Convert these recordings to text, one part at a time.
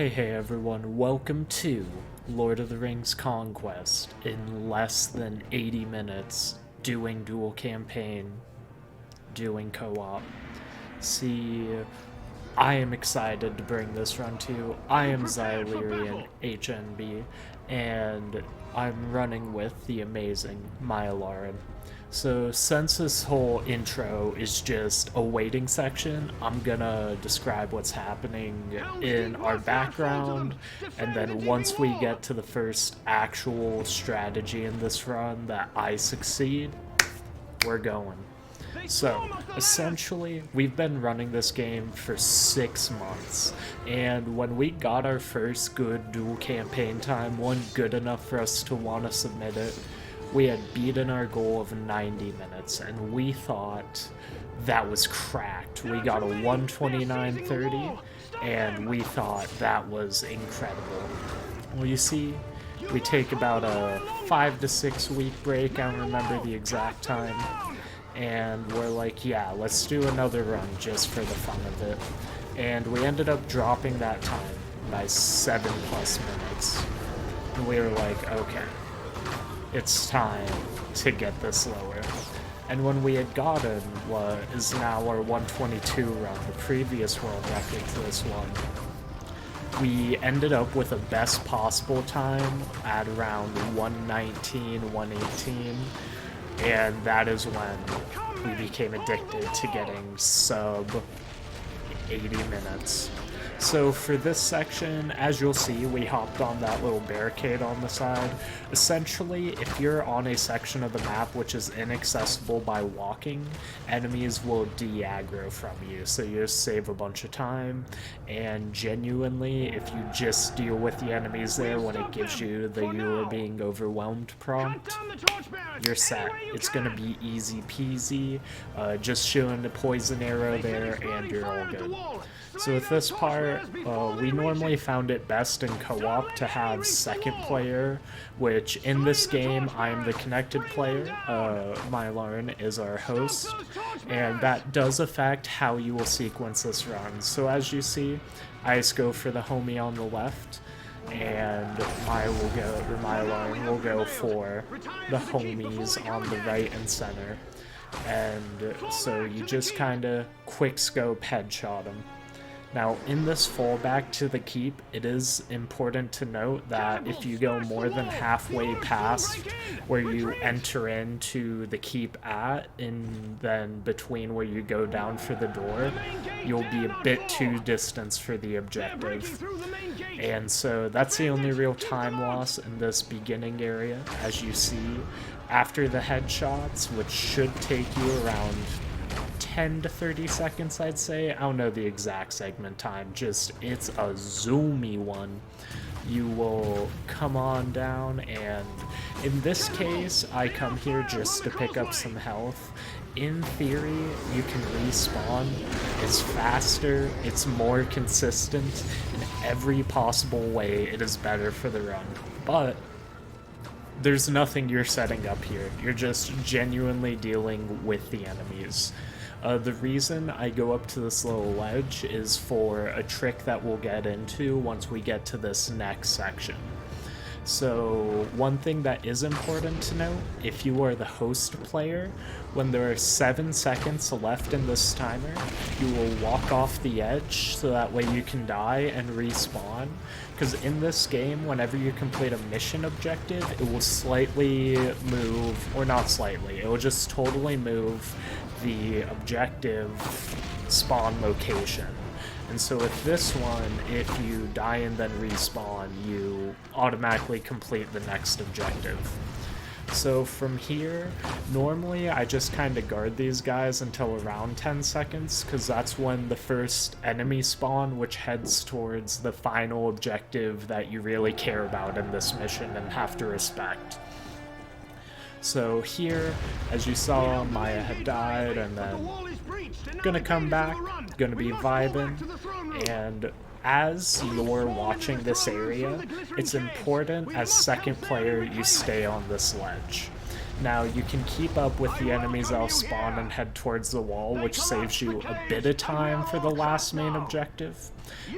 Hey everyone, welcome to Lord of the Rings Conquest in less than 80 minutes, doing dual campaign, doing co-op. See, I am excited to bring this run to you. I am Xylyrian HNB, and I'm running with the amazing Myelaren. So since this whole intro is just a waiting section, I'm gonna describe what's happening in our background, and then once we get to the first actual strategy in this run that I succeed, we're going. So, essentially, we've been running this game for 6 months, and when we got our first good dual campaign time, one good enough for us to want to submit it, we had beaten our goal of 90 minutes, and we thought that was cracked. We got a 129.30, and we thought that was incredible. Well, you see, we take about a 5 to 6 week break, I don't remember the exact time, and we're like, yeah, let's do another run just for the fun of it. And we ended up dropping that time by 7+ minutes. And we were like, okay, it's time to get this lower. And when we had gotten what is now our 122 run, the previous world record for this one, we ended up with a best possible time at around 119, 118. And that is when we became addicted to getting sub 80 minutes. So for this section, as you'll see, we hopped on that little barricade on the side. Essentially, if you're on a section of the map which is inaccessible by walking, enemies will de-aggro from you, so you just save a bunch of time, and genuinely, if you just deal with the enemies there when it gives you the "you are being overwhelmed" prompt, you're set. It's gonna be easy peasy, just shooting the poison arrow there, and you're all good. So with this part, we normally found it best in co-op to have second player, which in this game I am the connected player, Myelaren is our host, and that does affect how you will sequence this run. So as you see, I just go for the homie on the left, and Myelaren will go for the homies on the right and center. And so you just kind of quick scope headshot them. Now, in this fallback to the keep, it is important to note that if you go more than halfway past where you enter into the keep at, and then between where you go down for the door, you'll be a bit too distant for the objective. And so that's the only real time loss in this beginning area, as you see. After the headshots, which should take you around 10 to 30 seconds, I'd say. I don't know the exact segment time, just it's a zoomy one. You will come on down, and in this case, I come here just to pick up some health. In theory, you can respawn. It's faster, it's more consistent, in every possible way it is better for the run. But there's nothing you're setting up here. You're just genuinely dealing with the enemies. The reason I go up to this little ledge is for a trick that we'll get into once we get to this next section. So one thing that is important to note, if you are the host player, when there are 7 seconds left in this timer, you will walk off the edge so that way you can die and respawn. Because in this game, whenever you complete a mission objective, it will slightly move, or not slightly, it will just totally move the objective spawn location. And so with this one, if you die and then respawn, you automatically complete the next objective. So from here, normally I just kind of guard these guys until around 10 seconds, because that's when the first enemy spawn, which heads towards the final objective that you really care about in this mission and have to respect. So here, as you saw, Maya had died, and then gonna come back, gonna be vibing, and as you're watching this area, it's important as second player you stay on this ledge. Now, you can keep up with the enemies that'll spawn and head towards the wall, which saves you a bit of time for the last main objective.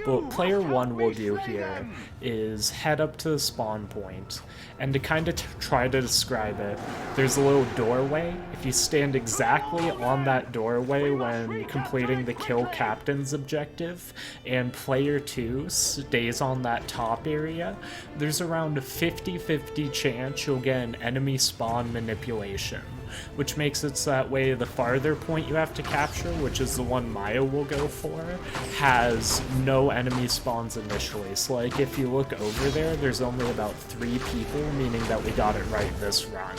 But what player 1 will do here is head up to the spawn point, and to kind of try to describe it, there's a little doorway. If you stand exactly on that doorway when completing the kill captain's objective, and player 2 stays on that top area, there's around a 50-50 chance you'll get an enemy spawn manipulation, which makes it so that way the farther point you have to capture, which is the one Maya will go for, has no enemy spawns initially. So like if you look over there, there's only about 3 people, meaning that we got it right this run.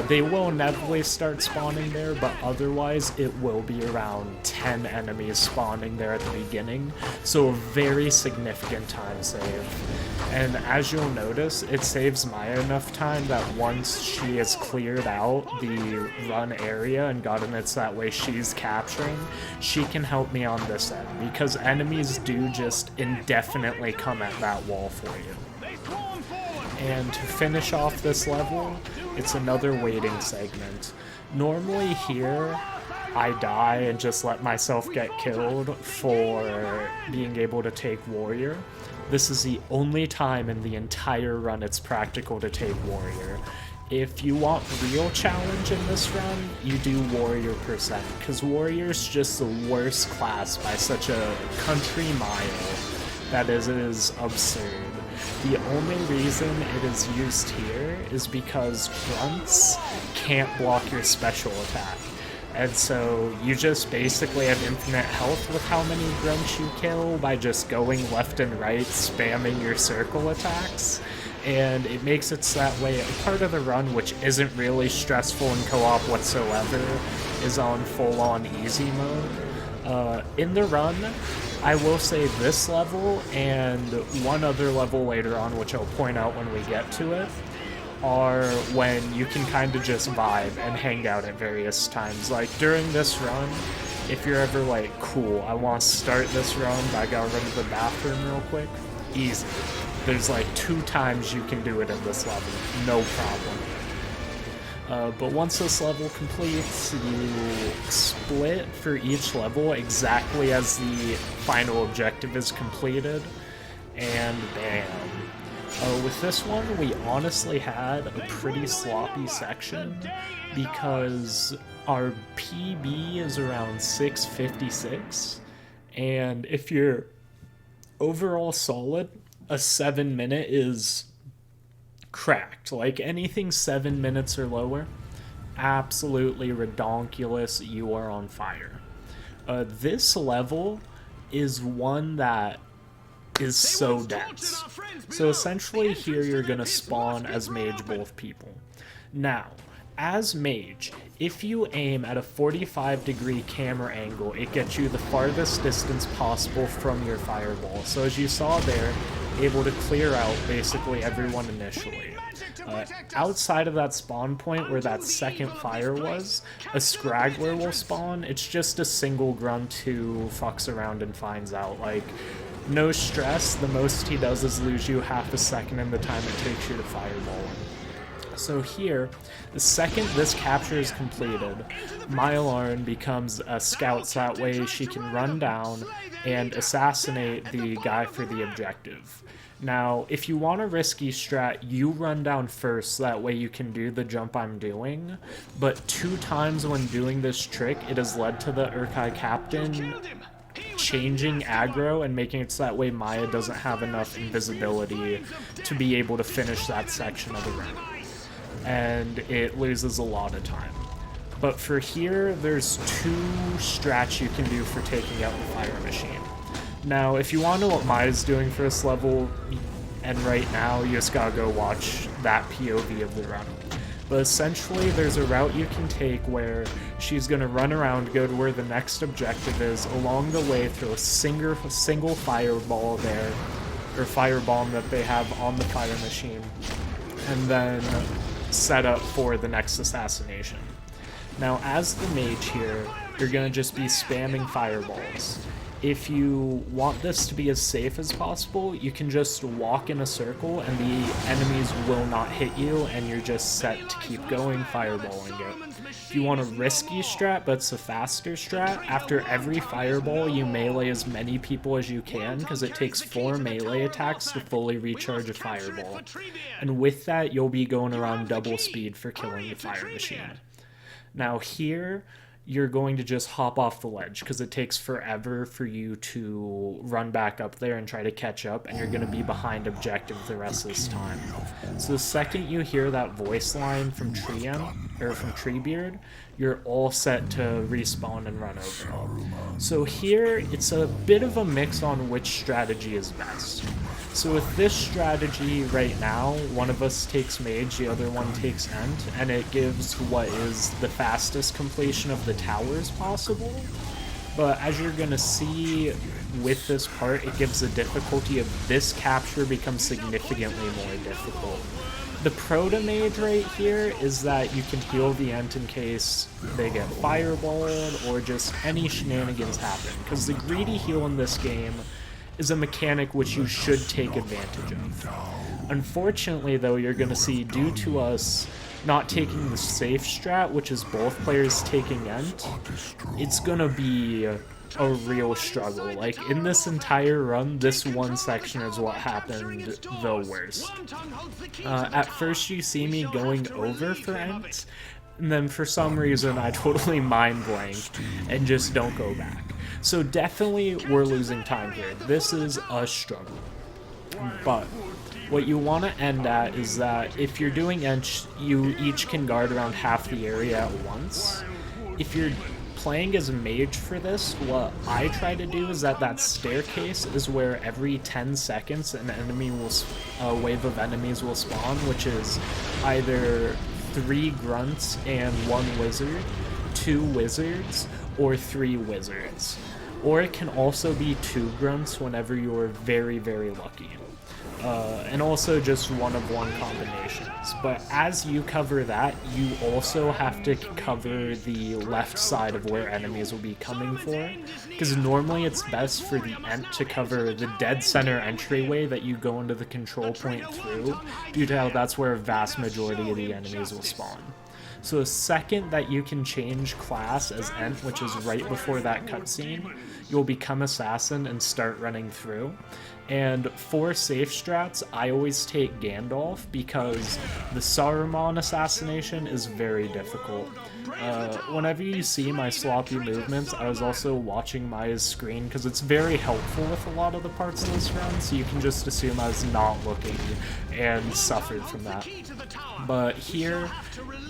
They will inevitably start spawning there, but otherwise it will be around 10 enemies spawning there at the beginning, so a very significant time save. And as you'll notice, it saves Maya enough time that once she has cleared out the run area and gotten it so that way she's capturing, she can help me on this end, because enemies do just indefinitely come at that wall for you. And to finish off this level, it's another waiting segment. Normally here, I die and just let myself get killed for being able to take Warrior. This is the only time in the entire run it's practical to take Warrior. If you want real challenge in this run, you do Warrior %, because Warrior's just the worst class by such a country mile that it is absurd. The only reason it is used here is because grunts can't block your special attack. And so you just basically have infinite health with how many grunts you kill by just going left and right, spamming your circle attacks. And it makes it so that way a part of the run, which isn't really stressful in co-op whatsoever, is on full-on easy mode. In the run, I will say this level and one other level later on, which I'll point out when we get to it, are when you can kind of just vibe and hang out at various times. Like during this run, if you're ever like, cool, I want to start this run, but I gotta run to the bathroom real quick, easy. There's like 2 times you can do it at this level, no problem. But once this level completes, you split for each level exactly as the final objective is completed, and bam. With this one, we honestly had a pretty sloppy section because our PB is around 656, and if you're overall solid, a 7-minute is cracked. Like anything 7 minutes or lower, absolutely redonkulous, you are on fire. This level is one that is so dense. So essentially here you're gonna spawn as mage both people. Now, as mage, if you aim at a 45-degree camera angle, it gets you the farthest distance possible from your fireball. So as you saw there, able to clear out basically everyone initially. Outside of that spawn point where that second fire was, a Scraggler will spawn. It's just a single grunt who fucks around and finds out. Like, no stress, the most he does is lose you half a second in the time it takes you to fireball him. So here, the second this capture is completed, Mylorn becomes a scout so that way she can run down and assassinate the guy for the objective. Now, if you want a risky strat, you run down first so that way you can do the jump I'm doing, but 2 times when doing this trick, it has led to the Urkai captain changing aggro and making it so that way Maya doesn't have enough invisibility to be able to finish that section of the run. And it loses a lot of time. But for here, there's 2 strats you can do for taking out the fire machine. Now, if you want to know what Maya's doing for this level, and right now, you just gotta go watch that POV of the run. But essentially, there's a route you can take where she's going to run around, go to where the next objective is, along the way throw a single fireball there, or firebomb that they have on the fire machine, and then set up for the next assassination. Now, as the mage here, you're going to just be spamming fireballs. if you want this to be as safe as possible, you can just walk in a circle and the enemies will not hit you, and you're just set to keep going, fireballing it. If you want a risky strat, but it's a faster strat, after every fireball you melee as many people as you can, because it takes 4 melee attacks to fully recharge a fireball. And with that, you'll be going around double speed for killing the fire machine. Now here, you're going to just hop off the ledge because it takes forever for you to run back up there and try to catch up, and you're going to be behind objective the rest of this time. So the second you hear that voice line from Treebeard, you're all set to respawn and run over. So here, it's a bit of a mix on which strategy is best. So with this strategy right now, one of us takes Mage, the other one takes Ent, and it gives what is the fastest completion of the towers possible. But as you're going to see with this part, it gives the difficulty of this capture becomes significantly more difficult. The Proto-Mage right here is that you can heal the Ent in case they get fireballed or just any shenanigans happen, because the greedy heal in this game is a mechanic which you should take advantage of. Unfortunately, though, you're going to see, due to us not taking the safe strat, which is both players taking Ent, it's going to be a real struggle. Like, in this entire run, this one section is what happened the worst. At first, you see me going over for Ent, and then for some reason, I totally mind blanked and just don't go back. So definitely we're losing time here. This is a struggle. But what you want to end at is that if you're doing Ent, you each can guard around half the area at once. If you're playing as a mage for this, what I try to do is that staircase is where every 10 seconds an enemy will, a wave of enemies will spawn, which is either 3 grunts and 1 wizard, 2 wizards, or 3 wizards. Or it can also be 2 grunts whenever you're very, very lucky. And also just 1-of-1 combinations. But as you cover that, you also have to cover the left side of where enemies will be coming for. Because normally it's best for the Ent to cover the dead center entryway that you go into the control point through, due to how that's where a vast majority of the enemies will spawn. So the second that you can change class as Ent, which is right before that cutscene, you'll become Assassin and start running through. And for safe strats, I always take Gandalf because the Saruman assassination is very difficult. Whenever you see my sloppy movements, I was also watching Maya's screen because it's very helpful with a lot of the parts of this run, so you can just assume I was not looking and suffered from that. But here,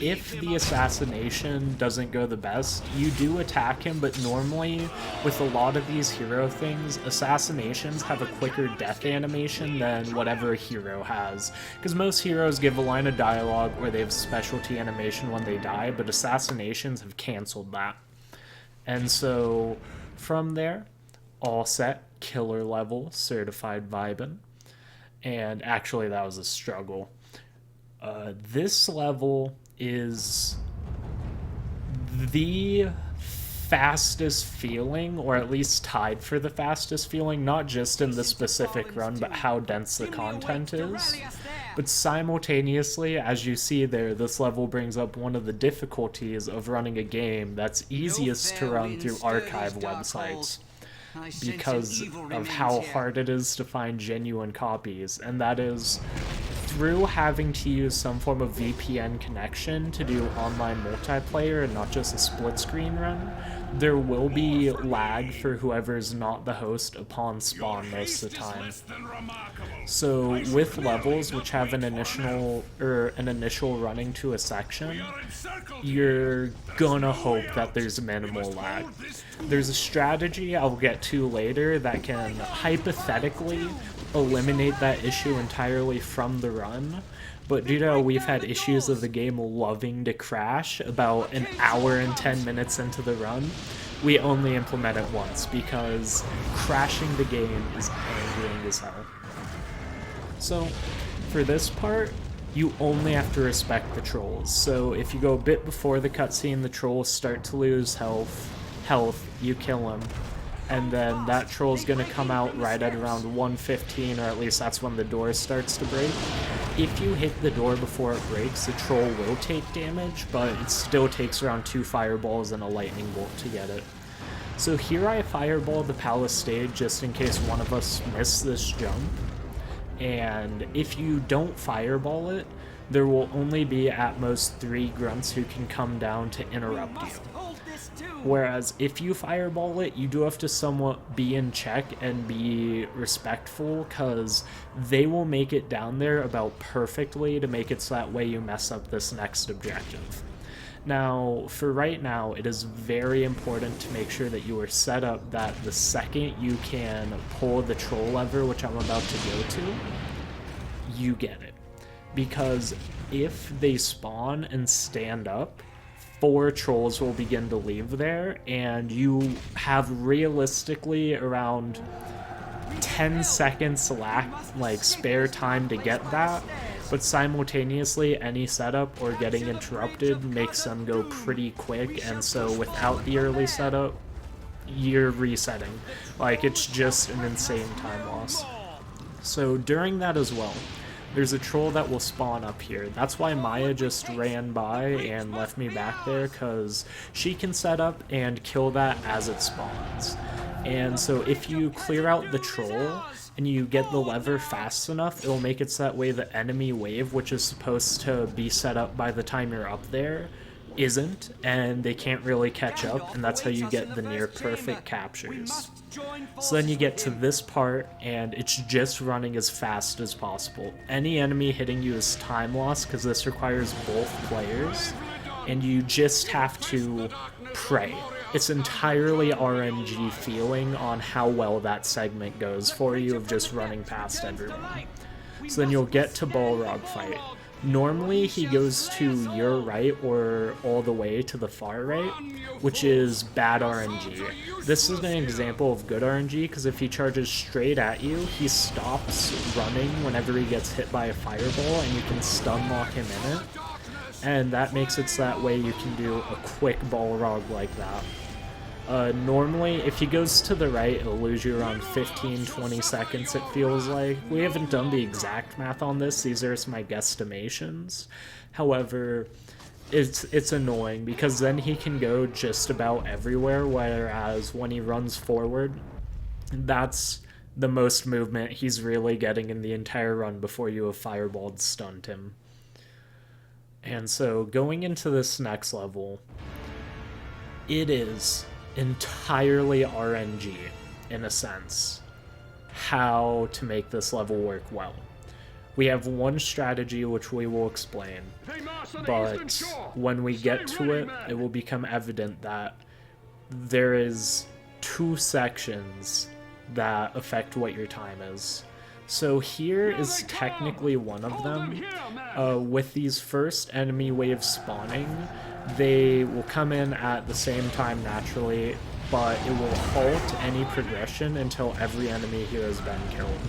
if the assassination doesn't go the best, you do attack him, but normally with a lot of these hero things, assassinations have a quicker death animation than whatever a hero has. Because most heroes give a line of dialogue or they have specialty animation when they die, but assassinations have canceled that. And so from there, all set, killer level, certified vibin'. And actually that was a struggle. This level is the fastest feeling, or at least tied for the fastest feeling, not just in the specific run, but how dense the content is. But simultaneously, as you see there, this level brings up one of the difficulties of running a game that's easiest to run through archive websites, because of how hard it is to find genuine copies, and that is through having to use some form of VPN connection to do online multiplayer and not just a split screen run. There will be lag for whoever's not the host upon spawn most of the time. So with levels which have an initial running to a section, you're gonna hope that there's minimal lag. There's a strategy I'll get to later that can hypothetically eliminate that issue entirely from the run, but due to how we've had issues of the game loving to crash about an hour and 10 minutes into the run, we only implement it once because crashing the game is angering as hell. So for this part, you only have to respect the trolls. So if you go a bit before the cutscene, the trolls start to lose health, you kill them. and then that troll is going to come out right at around 1:15, or at least that's when the door starts to break. If you hit the door before it breaks, the troll will take damage, but it still takes around 2 fireballs and a lightning bolt to get it. So here I fireball the palace stage just in case one of us missed this jump, and if you don't fireball it, there will only be at most 3 grunts who can come down to interrupt you. Whereas if you fireball it, you do have to somewhat be in check and be respectful, because they will make it down there about perfectly to make it so that way you mess up this next objective. Now, for right now, it is very important to make sure that you are set up that the second you can pull the troll lever, which I'm about to go to, you get it. Because if they spawn and stand up, 4 trolls will begin to leave there, and you have realistically around 10 seconds spare time to get that, but simultaneously any setup or getting interrupted makes them go pretty quick, and so without the early setup, you're resetting. It's just an insane time loss. So during that as well, there's a troll that will spawn up here. That's why Maya just ran by and left me back there, because she can set up and kill that as it spawns. And so if you clear out the troll and you get the lever fast enough, it'll make it so that way the enemy wave, which is supposed to be set up by the time you're up there, isn't, and they can't really catch up, and that's how you get the near perfect captures. So then you get to this part, and it's just running as fast as possible. Any enemy hitting you is time loss, because this requires both players, and you just have to pray. It's entirely RNG feeling on how well that segment goes for you of just running past everyone. So then you'll get to Balrog fight. Normally he goes to your right or all the way to the far right, which is bad RNG. This is an example of good RNG, because if he charges straight at you, he stops running whenever he gets hit by a fireball, and you can stun lock him in it. And that makes it so that way you can do a quick Balrog like that. Normally, if he goes to the right, it'll lose you around 15-20 seconds, it feels like. We haven't done the exact math on this, these are my guesstimations. However, it's annoying, because then he can go just about everywhere, whereas when he runs forward, that's the most movement he's really getting in the entire run before you have fireballed stunned him. And so, going into this next level, it is entirely RNG, in a sense, how to make this level work well. We have one strategy which we will explain, but when we get to it, it will become evident that there is 2 sections that affect what your time is. So here is technically one of them. With these first enemy waves spawning, they will come in at the same time naturally, but it will halt any progression until every enemy here has been killed.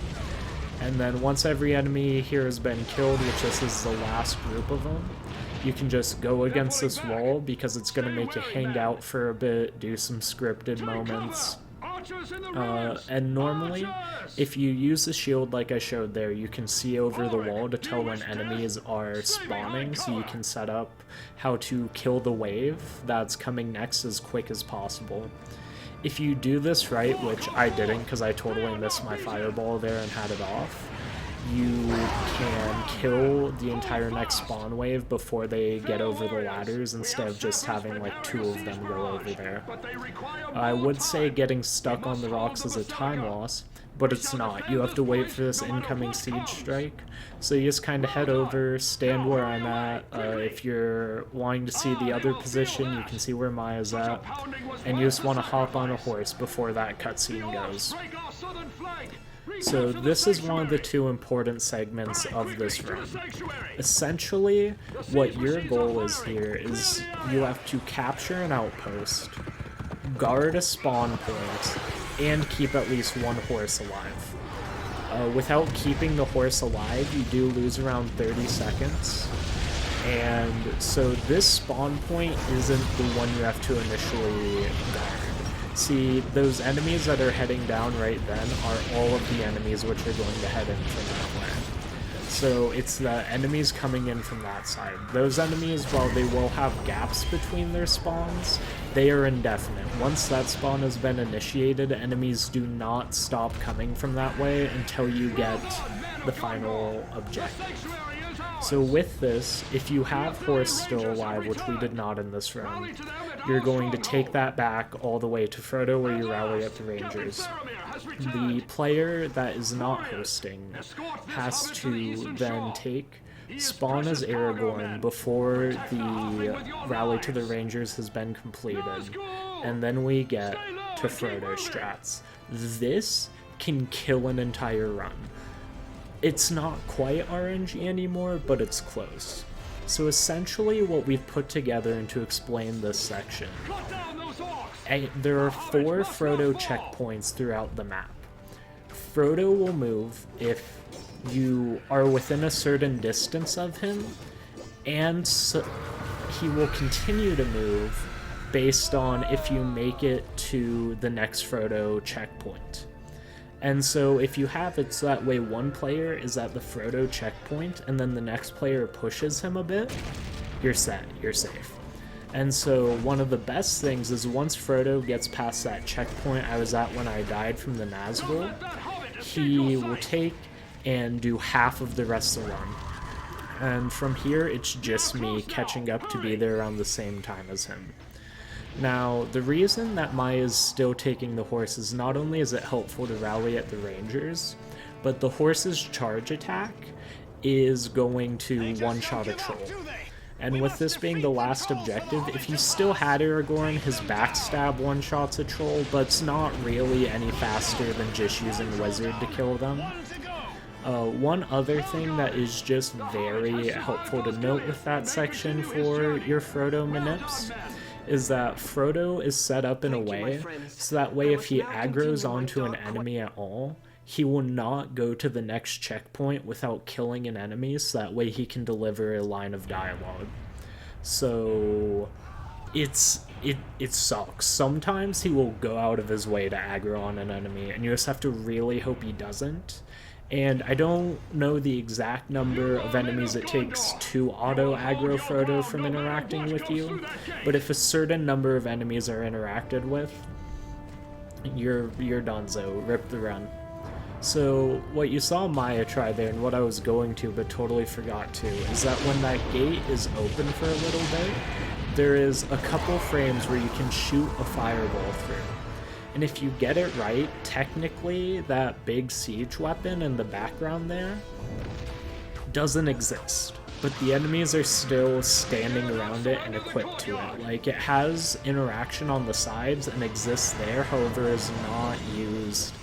And then once every enemy here has been killed, which this is the last group of them, you can just go against this wall, because it's going to make you hang out for a bit, do some scripted moments. And normally, if you use the shield like I showed there, you can see over the wall to tell when enemies are spawning, so you can set up how to kill the wave that's coming next as quick as possible. If you do this right, which I didn't because I totally missed my fireball there and had it off, you can kill the entire next spawn wave before they get over the ladders, instead of just having 2 of them go over there. I would say getting stuck on the rocks is a time loss, but it's not. You have to wait for this incoming siege strike, so you just kind of head over, stand where I'm at. If you're wanting to see the other position, you can see where Maya's at, and you just want to hop on a horse before that cutscene goes. So this is one of the 2 important segments of this run. Essentially, what your goal is here is you have to capture an outpost, guard a spawn point, and keep at least 1 horse alive. Without keeping the horse alive, you do lose around 30 seconds. And so this spawn point isn't the one you have to initially guard. See, those enemies that are heading down right then are all of the enemies which are going to head in from that way. So it's the enemies coming in from that side. Those enemies, while they will have gaps between their spawns, they are indefinite. Once that spawn has been initiated, enemies do not stop coming from that way until you get the final objective. So with this, if you have Horse still alive, which we did not in this run, you're going to take that back all the way to Frodo where you rally at the Rangers. The player that is not hosting has to then spawn as Aragorn before the rally to the Rangers has been completed, and then we get to Frodo strats. This can kill an entire run. It's not quite RNG anymore, but it's close. So essentially what we've put together and to explain this section, there are 4 Frodo checkpoints throughout the map. Frodo will move if you are within a certain distance of him, and he will continue to move based on if you make it to the next Frodo checkpoint. And so if you have it so that way one player is at the Frodo checkpoint and then the next player pushes him a bit, you're set, you're safe. And so one of the best things is once Frodo gets past that checkpoint I was at when I died from the Nazgul, he will take and do half of the rest of the run. And from here it's just me catching up to be there around the same time as him. Now, the reason that Maya is still taking the horse is not only is it helpful to rally at the Rangers, but the horse's charge attack is going to one-shot a troll. And with this being the last objective, if you still had Aragorn, his backstab one-shots a troll, but it's not really any faster than just using Wizard to kill them. One other thing that is just very helpful to note with that section for your Frodo manips is that Frodo is set up in a way so that way if he aggroes onto an enemy at all, he will not go to the next checkpoint without killing an enemy, so that way he can deliver a line of dialogue. So it sucks. Sometimes he will go out of his way to aggro on an enemy, and you just have to really hope he doesn't. And I don't know the exact number of enemies it takes to auto-aggro Frodo from interacting with you, but if a certain number of enemies are interacted with, you're donezo, rip the run. So what you saw Maya try there, and what I was going to but totally forgot to, is that when that gate is open for a little bit, there is a couple frames where you can shoot a fireball through. And if you get it right, technically that big siege weapon in the background there doesn't exist. But the enemies are still standing around it and equipped to it. Like, it has interaction on the sides and exists there, however is not used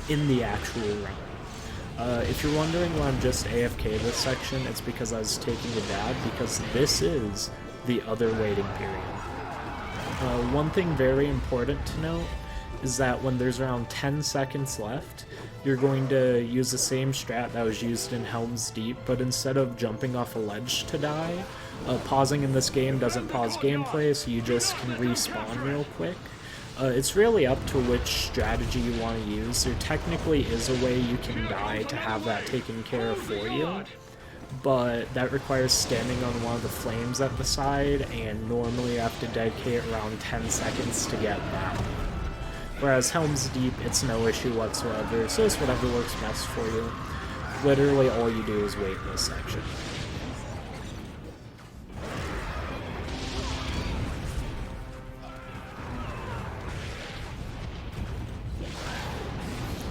in the actual run. If you're wondering why I'm just AFK this section, it's because I was taking a dab, because this is the other waiting period. One thing very important to note is that when there's around 10 seconds left, you're going to use the same strat that was used in Helms Deep, but instead of jumping off a ledge to die, pausing in this game doesn't pause gameplay, so you just can respawn real quick. It's really up to which strategy you want to use. There technically is a way you can die to have that taken care of for you, but that requires standing on one of the flames at the side, and normally you have to dedicate around 10 seconds to get that. Whereas Helms Deep, it's no issue whatsoever, so it's whatever works best for you. Literally all you do is wait in this section.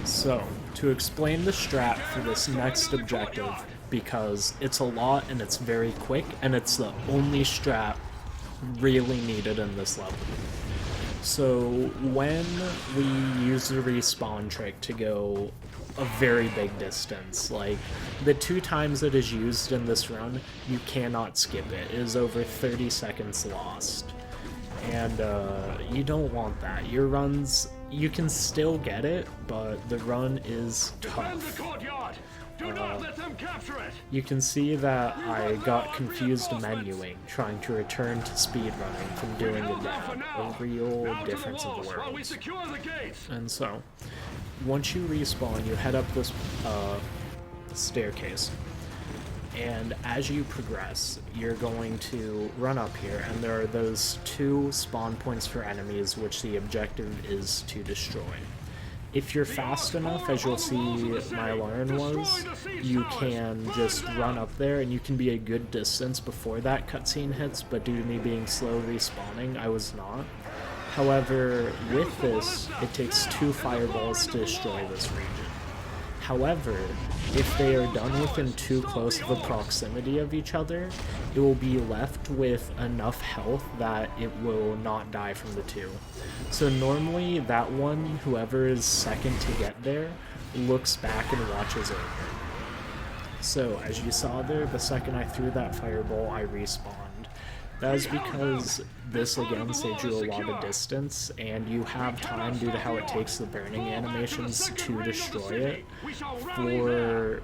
So, to explain the strat for this next objective, because it's a lot and it's very quick, and it's the only strat really needed in this level. So when we use the respawn trick to go a very big distance, like the 2 times it is used in this run, you cannot skip it. It is over 30 seconds lost. And you don't want that. Your runs, you can still get it, but the run is tough. you can see that I got confused menuing, trying to return to speedrunning from doing it again. A real difference of worlds. And so, once you respawn, you head up this staircase. And as you progress, you're going to run up here, and there are those 2 spawn points for enemies, which the objective is to destroy. If you're fast enough, as you'll see my alarm was, you can just run up there, and you can be a good distance before that cutscene hits, but due to me being slow respawning, I was not. However, with this, it takes 2 fireballs to destroy this region. However, if they are done within too close of a proximity of each other, it will be left with enough health that it will not die from the 2. So normally that one, whoever is second to get there, looks back and watches over. So as you saw there, the second I threw that fireball, I respawned. That is because this again saves you a lot of distance, and you have time due to how it takes the burning animations to destroy it for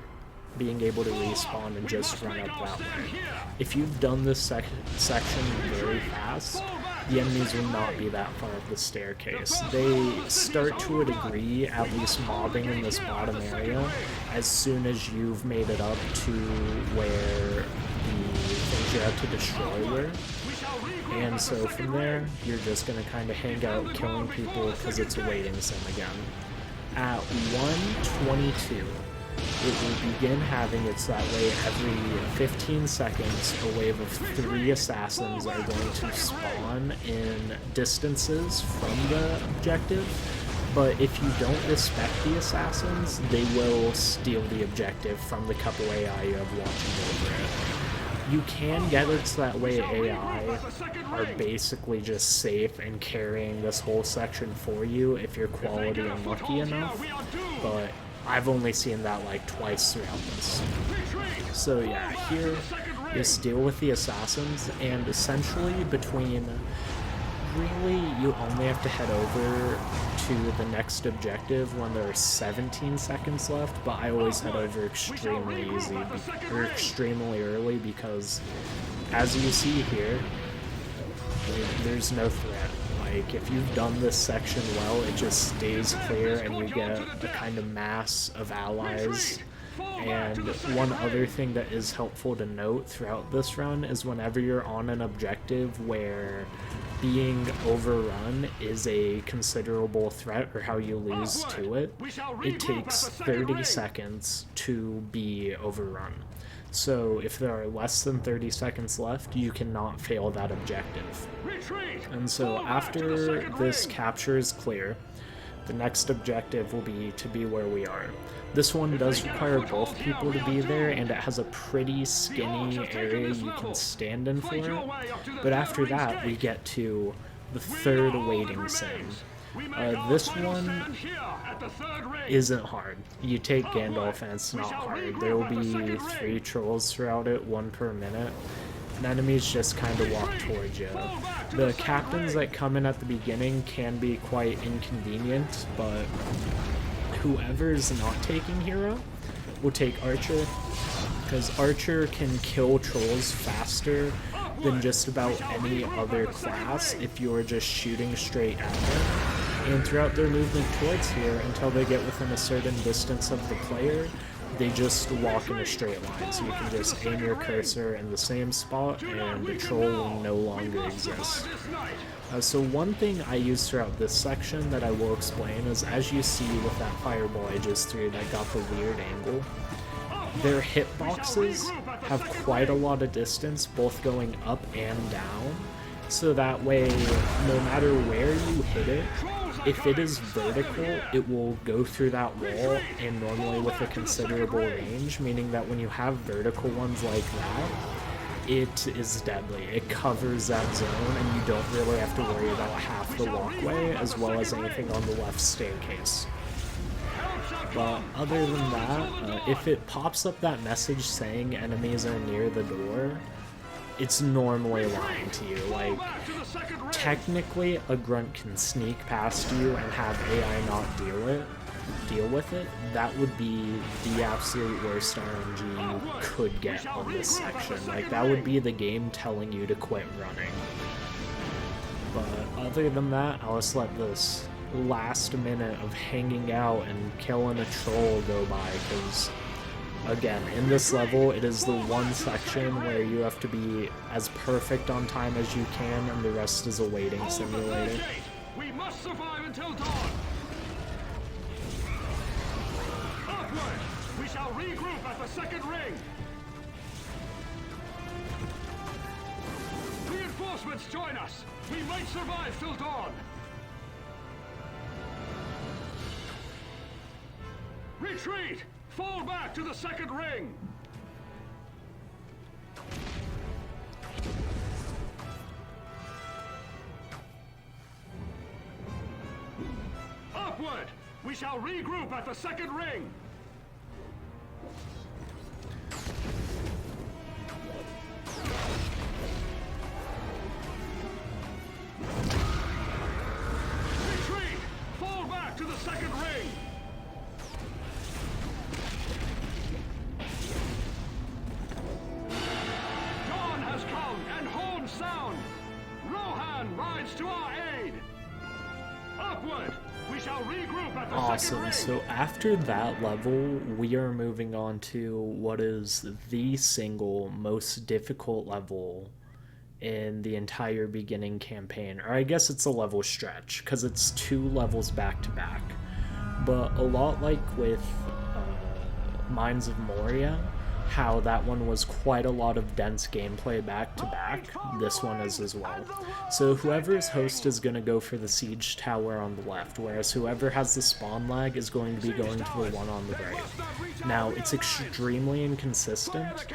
being able to respawn and just run up that way. If you've done this section very fast, the enemies will not be that far up the staircase. They start to a degree at least mobbing in this bottom area as soon as you've made it up to where the things you have to destroy were. And so from there, you're just going to kind of hang out killing people because it's a waiting sim again. At 1:22, it will begin having its that way every 15 seconds, a wave of 3 assassins are going to spawn in distances from the objective. But if you don't respect the assassins, they will steal the objective from the couple AI you have watching over it. You can get it so that way AI are basically just safe and carrying this whole section for you if you're quality and lucky enough, but I've only seen that like twice throughout this. So yeah, here is deal with the assassins, and essentially between really you only have to head over to the next objective when there are 17 seconds left, but I always head over extremely easy or extremely early because as you see here, there's no threat. Like if you've done this section well, it just stays clear and you get a kind of mass of allies. And one other thing that is helpful to note throughout this run is whenever you're on an objective where being overrun is a considerable threat or how you lose to it, it takes 30 seconds to be overrun. So if there are less than 30 seconds left, you cannot fail that objective. And so after this capture is clear, the next objective will be to be where we are. This one does require both people to be there, and it has a pretty skinny area you can stand in for it. But after that, we get to the third waiting sim. This one isn't hard. You take Gandalf and it's not hard. There will be 3 trolls throughout it, 1 per minute. And enemies just kind of walk towards you. The captains that come in at the beginning can be quite inconvenient, but whoever's not taking hero will take archer, because archer can kill trolls faster than just about any other class if you're just shooting straight at them. And throughout their movement towards here, until they get within a certain distance of the player, they just walk in a straight line, so you can just aim your cursor in the same spot and the troll will no longer exist. So one thing I use throughout this section that I will explain is, as you see with that fireball I just threw that got the weird angle, their hitboxes have quite a lot of distance, both going up and down, so that way no matter where you hit it, if it is vertical, it will go through that wall, and normally with a considerable range, meaning that when you have vertical ones like that, it is deadly. It covers that zone, and you don't really have to worry about half the walkway, as well as anything on the left staircase. But other than that, if it pops up that message saying enemies are near the door, it's normally lying to you. Like, technically a grunt can sneak past you and have AI not deal it, deal with it, that would be the absolute worst RNG you could get on this section. Like, that would be the game telling you to quit running. But other than that, I'll just let this last minute of hanging out and killing a troll go by, because again, in this level, it is the one section where you have to be as perfect on time as you can, and the rest is a waiting simulator. We must survive until dawn. Upward! We shall regroup at the second ring. Reinforcements join us. We might survive till dawn. Retreat! Fall back to the second ring! Upward! We shall regroup at the second ring! Retreat! Fall back to the second ring! Sound! Rohan rides to our aid! Upward! We shall regroup at the second ring! So after that level, we are moving on to what is the single most difficult level in the entire beginning campaign. Or I guess it's a level stretch, because it's 2 levels back to back. But a lot like with Mines of Moria, how that one was quite a lot of dense gameplay back to back, this one is as well. So whoever's host is going to go for the siege tower on the left, whereas whoever has the spawn lag is going to be going to the one on the right. Now, it's extremely inconsistent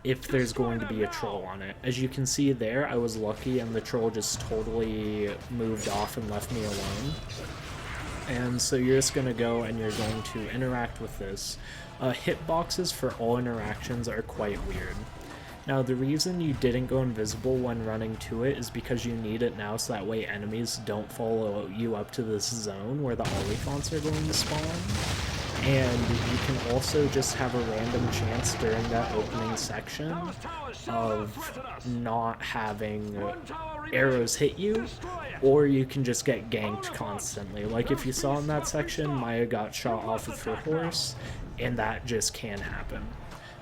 if there's going to be a troll on it. As you can see there, I was lucky and the troll just totally moved off and left me alone. And so you're just going to go and you're going to interact with this. Hitboxes for all interactions are quite weird. Now, the reason you didn't go invisible when running to it is because you need it now so that way enemies don't follow you up to this zone where the Oliphants are going to spawn. And you can also just have a random chance during that opening section of not having arrows hit you, or you can just get ganked constantly. Like if you saw in that section, Maya got shot off of her horse, and that just can happen.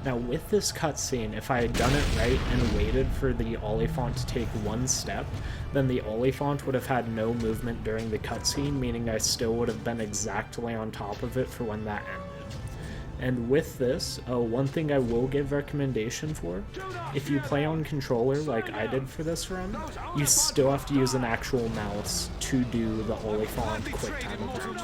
Now with this cutscene, if I had done it right and waited for the Oliphant to take one step, then the Oliphant would have had no movement during the cutscene, meaning I still would have been exactly on top of it for when that ended. And with this, one thing I will give recommendation for, if you play on controller like I did for this run, you still have to use an actual mouse to do the Oliphant quick time event.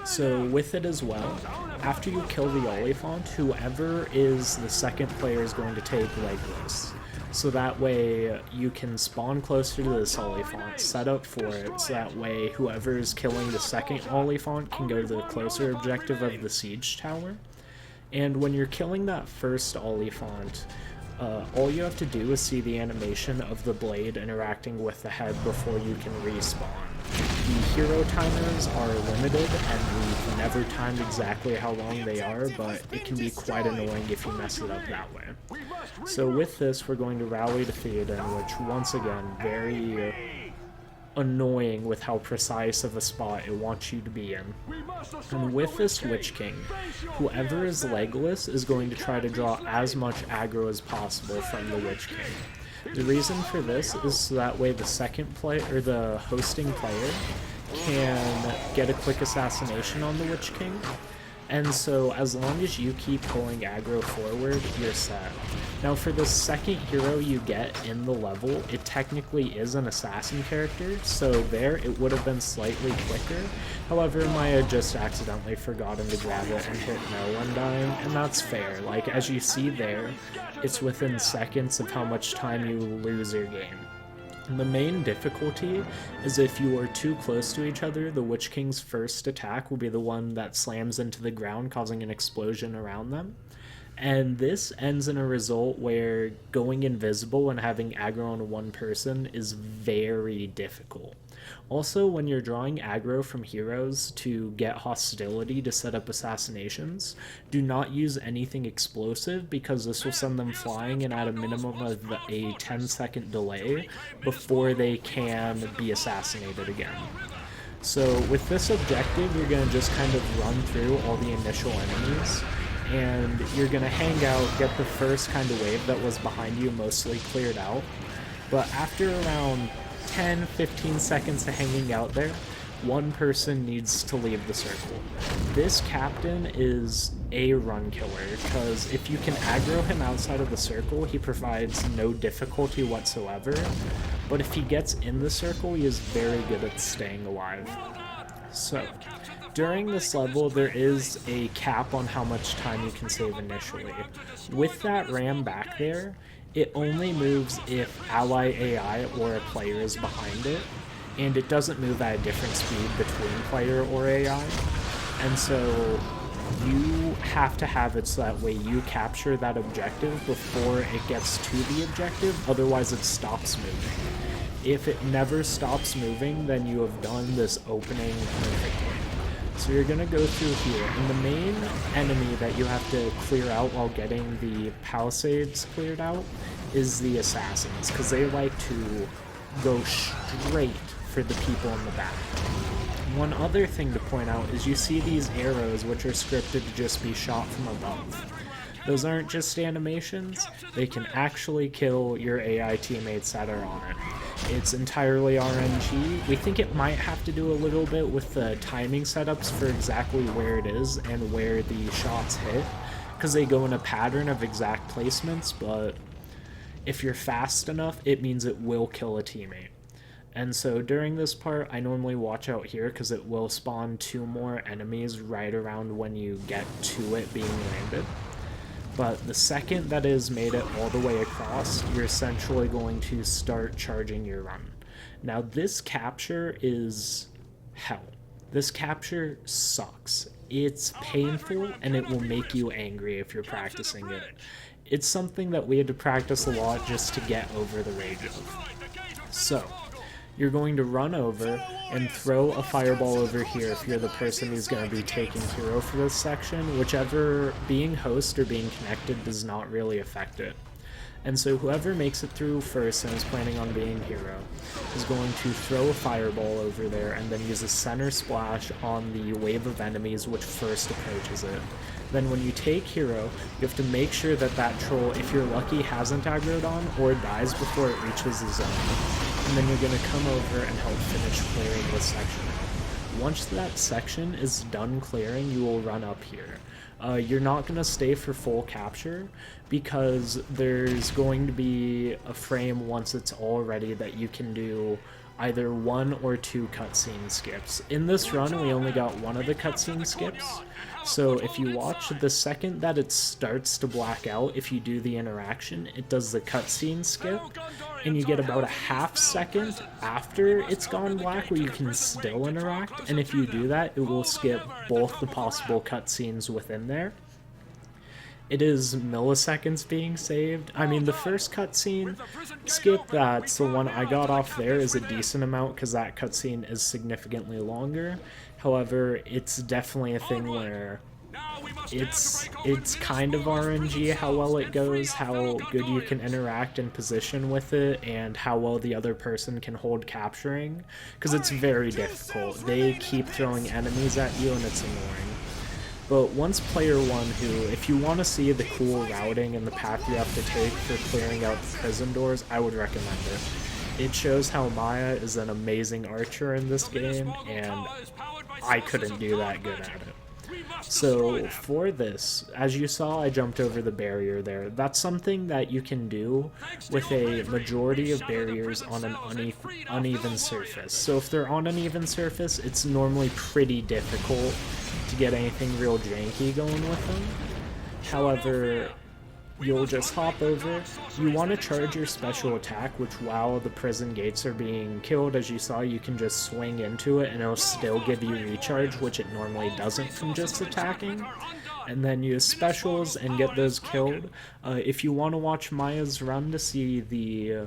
So with it as well, after you kill the Oliphant, whoever is the second player is going to take Legless. So that way you can spawn closer to this Oliphant, set up for it, so that way whoever is killing the second Oliphant can go to the closer objective of the siege tower. And when you're killing that first Oliphant, all you have to do is see the animation of the blade interacting with the head before you can respawn. The hero timers are limited, and we've never timed exactly how long they are, but it can be quite annoying if you mess it up that way. So with this, we're going to rally to Theoden, which once again, very annoying with how precise of a spot it wants you to be in. And with this Witch King, whoever is legless is going to try to draw as much aggro as possible from the Witch King. The reason for this is so that way the second player, or the hosting player, can get a quick assassination on the Witch King. And so as long as you keep pulling aggro forward, you're set. Now for the second hero you get in the level, it technically is an assassin character, so there it would have been slightly quicker. However, Maya just accidentally forgot him to grab it and hit no one dying, and that's fair. Like, as you see there, it's within seconds of how much time you lose your game. And the main difficulty is if you are too close to each other, the Witch King's first attack will be the one that slams into the ground, causing an explosion around them. And this ends in a result where going invisible and having aggro on one person is very difficult. Also, when you're drawing aggro from heroes to get hostility to set up assassinations, do not use anything explosive because this will send them flying and at a minimum of a 10-second delay before they can be assassinated again. So with this objective, you're going to just kind of run through all the initial enemies, and you're going to hang out, get the first kind of wave that was behind you mostly cleared out. But after around 10-15 seconds of hanging out there, one person needs to leave the circle. This captain is a run killer, because if you can aggro him outside of the circle, he provides no difficulty whatsoever, but if he gets in the circle, he is very good at staying alive. So, during this level, there is a cap on how much time you can save initially. With that ram back there, it only moves if ally AI or a player is behind it, and it doesn't move at a different speed between player or AI. And so you have to have it so that way you capture that objective before it gets to the objective, otherwise it stops moving. If it never stops moving, then you have done this opening perfectly. So you're going to go through here, and the main enemy that you have to clear out while getting the palisades cleared out is the assassins, because they like to go straight for the people in the back. One other thing to point out is you see these arrows which are scripted to just be shot from above. Those aren't just animations, they can actually kill your AI teammates that are on it. It's entirely RNG. We think it might have to do a little bit with the timing setups for exactly where it is and where the shots hit, because they go in a pattern of exact placements, but if you're fast enough, it means it will kill a teammate. And so during this part, I normally watch out here because it will spawn 2 more enemies right around when you get to it being landed. But the second that is made it all the way across, you're essentially going to start charging your run. Now this capture is hell. This capture sucks. It's painful and it will make you angry if you're practicing it. It's something that we had to practice a lot just to get over the rage of. So, you're going to run over and throw a fireball over here if you're the person who's going to be taking hero for this section. Whichever, being host or being connected does not really affect it. And so whoever makes it through first and is planning on being hero is going to throw a fireball over there and then use a center splash on the wave of enemies which first approaches it. Then when you take hero, you have to make sure that that troll, if you're lucky, hasn't aggroed on or dies before it reaches the zone. And then you're going to come over and help finish clearing this section. Once that section is done clearing, you will run up here. You're not going to stay for full capture because there's going to be a frame once it's all ready that you can do either 1 or 2 cutscene skips. In this run, we only got 1 of the cutscene skips. So if you watch, the second that it starts to black out, if you do the interaction, it does the cutscene skip, and you get about a half second after it's gone black where you can still interact, and if you do that, it will skip both the possible cutscenes within there. It is milliseconds being saved. I mean, the first cutscene skip, that's the one I got off there, is a decent amount because that cutscene is significantly longer. However, it's definitely a thing where it's kind of RNG how well it goes, how good you can interact and position with it, and how well the other person can hold capturing, because it's very difficult. They keep throwing enemies at you and it's annoying. But once player 1, who, if you want to see the cool routing and the path you have to take for clearing out the prison doors, I would recommend it. It shows how Maya is an amazing archer in this game, and I couldn't do that good at it. So for this, as you saw, I jumped over the barrier there. That's something that you can do with a majority of barriers on an uneven surface. So if they're on an even surface, it's normally pretty difficult to get anything real janky going with them. However, you'll just hop over. You want to charge your special attack, which while the prison gates are being killed, as you saw, you can just swing into it and it'll still give you recharge, which it normally doesn't from just attacking. And then use specials and get those killed. If you want to watch Maya's run to see the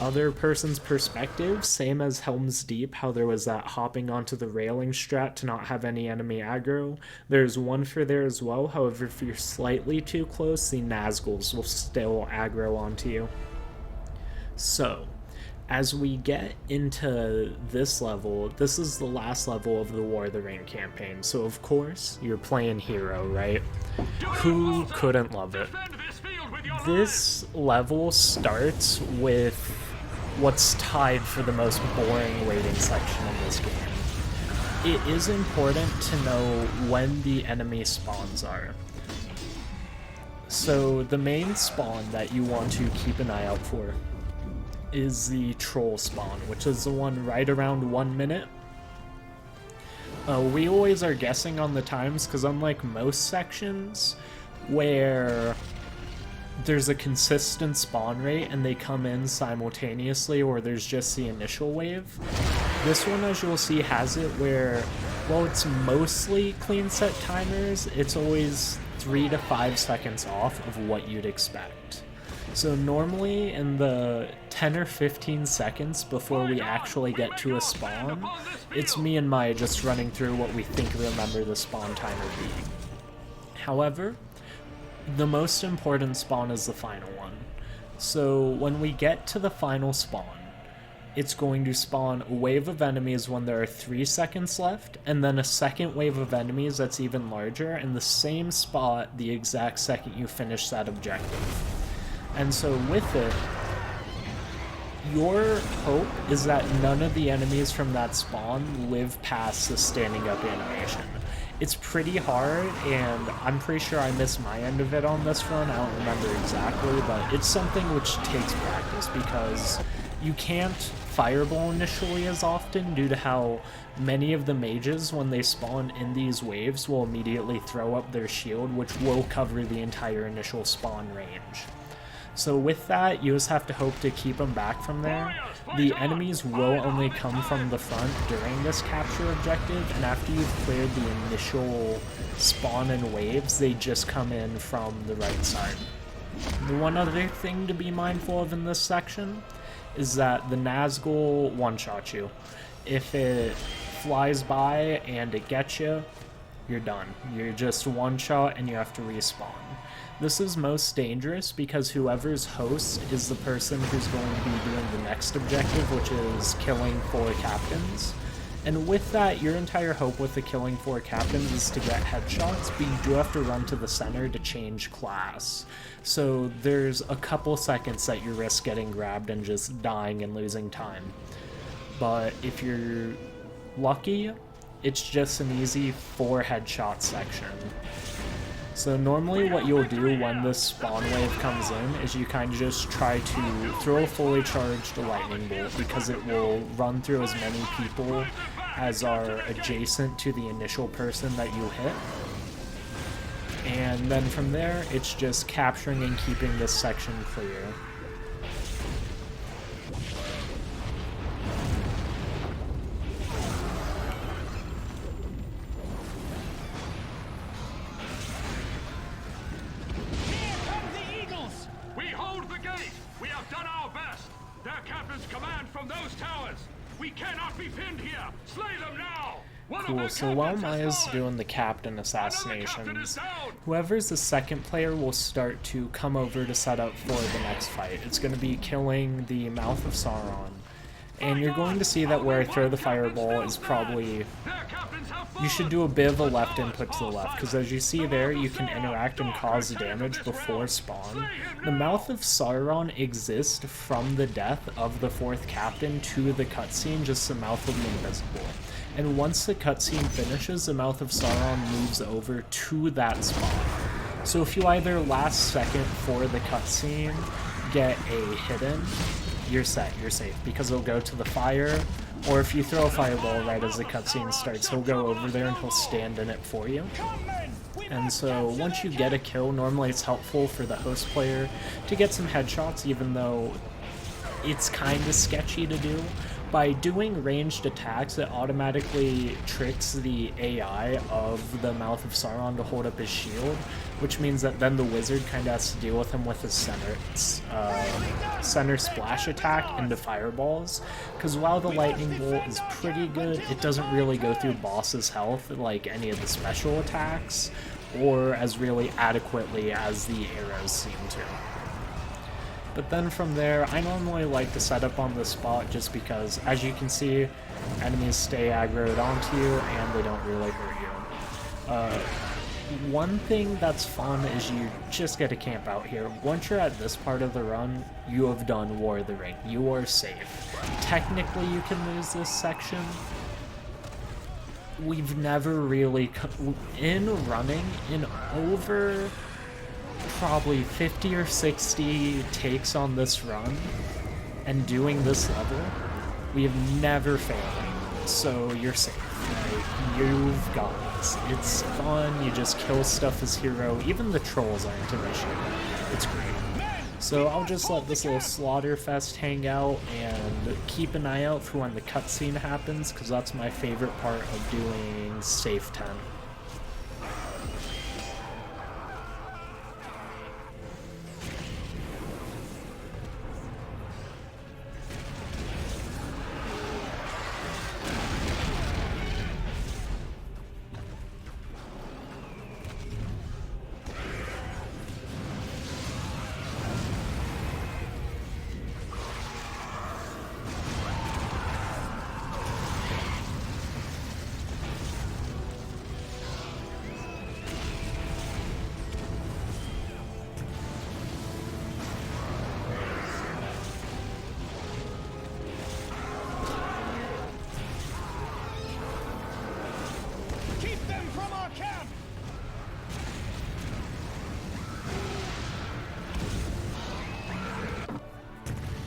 other person's perspective, same as Helms Deep, how there was that hopping onto the railing strat to not have any enemy aggro. There's one for there as well, however if you're slightly too close, the Nazguls will still aggro onto you. So, as we get into this level, this is the last level of the War of the Ring campaign, so of course, you're playing hero, right? Who couldn't love it? This level starts with what's tied for the most boring raiding section of this game. It is important to know when the enemy spawns are. So the main spawn that you want to keep an eye out for is the troll spawn, which is the one right around 1 minute. We always are guessing on the times, because unlike most sections where there's a consistent spawn rate and they come in simultaneously, or there's just the initial wave, this one, as you'll see, has it where, while it's mostly clean set timers, it's always 3 to 5 seconds off of what you'd expect. So normally in the 10 or 15 seconds before we actually get to a spawn, it's me and Maya just running through what we think remember the spawn timer being. However, the most important spawn is the final one. So when we get to the final spawn, it's going to spawn a wave of enemies when there are 3 seconds left, and then a second wave of enemies that's even larger in the same spot the exact second you finish that objective. And so with it, your hope is that none of the enemies from that spawn live past the standing up animation. It's pretty hard, and I'm pretty sure I missed my end of it on this run. I don't remember exactly, but it's something which takes practice, because you can't fireball initially as often due to how many of the mages, when they spawn in these waves, will immediately throw up their shield, which will cover the entire initial spawn range. So with that, you just have to hope to keep them back from there. The enemies will only come from the front during this capture objective, and after you've cleared the initial spawn and waves, they just come in from the right side. The one other thing to be mindful of in this section is that the Nazgul one-shot you. If it flies by and it gets you, you're done. You're just one-shot and you have to respawn. This is most dangerous because whoever's host is the person who's going to be doing the next objective, which is killing 4 captains. And with that, your entire hope with the killing 4 captains is to get headshots, but you do have to run to the center to change class. So there's a couple seconds that you risk getting grabbed and just dying and losing time. But if you're lucky, it's just an easy 4 headshot section. So normally what you'll do when this spawn wave comes in is you kind of just try to throw a fully charged lightning bolt, because it will run through as many people as are adjacent to the initial person that you hit. And then from there, it's just capturing and keeping this section clear. Cool, so while Maya's doing the captain assassinations, whoever's the second player will start to come over to set up for the next fight. It's going to be killing the Mouth of Sauron. And you're going to see that where I throw the fireball is probably... You should do a bit of a left input to the left, because as you see there, you can interact and cause damage before spawn. The Mouth of Sauron exists from the death of the 4th captain to the cutscene, just the mouth will be invisible. And once the cutscene finishes, the Mouth of Sauron moves over to that spot. So if you either last second for the cutscene get a hidden, you're set, you're safe, because it'll go to the fire, or if you throw a fireball right as the cutscene starts, he'll go over there and he'll stand in it for you. And so once you get a kill, normally it's helpful for the host player to get some headshots, even though it's kind of sketchy to do. by doing ranged attacks, it automatically tricks the AI of the Mouth of Sauron to hold up his shield, which means that then the wizard kind of has to deal with him with his center splash attack into fireballs. Because while the lightning bolt is pretty good, it doesn't really go through boss's health like any of the special attacks, or as really adequately as the arrows seem to. But then from there, I normally like to set up on the spot just because, as you can see, enemies stay aggroed onto you and they don't really hurt you. One thing that's fun is you just get to camp out here. Once you're at this part of the run, you have done War of the Ring. You are safe. Technically, you can lose this section. We've never really, in running, in over probably 50 or 60 takes on this run and doing this level, we have never failed, so you're safe. Right? You've got this. It's fun, you just kill stuff as hero. Even the trolls aren't an issue. It's great. So I'll just let this little slaughter fest hang out and keep an eye out for when the cutscene happens, because that's my favorite part of doing Safe 10.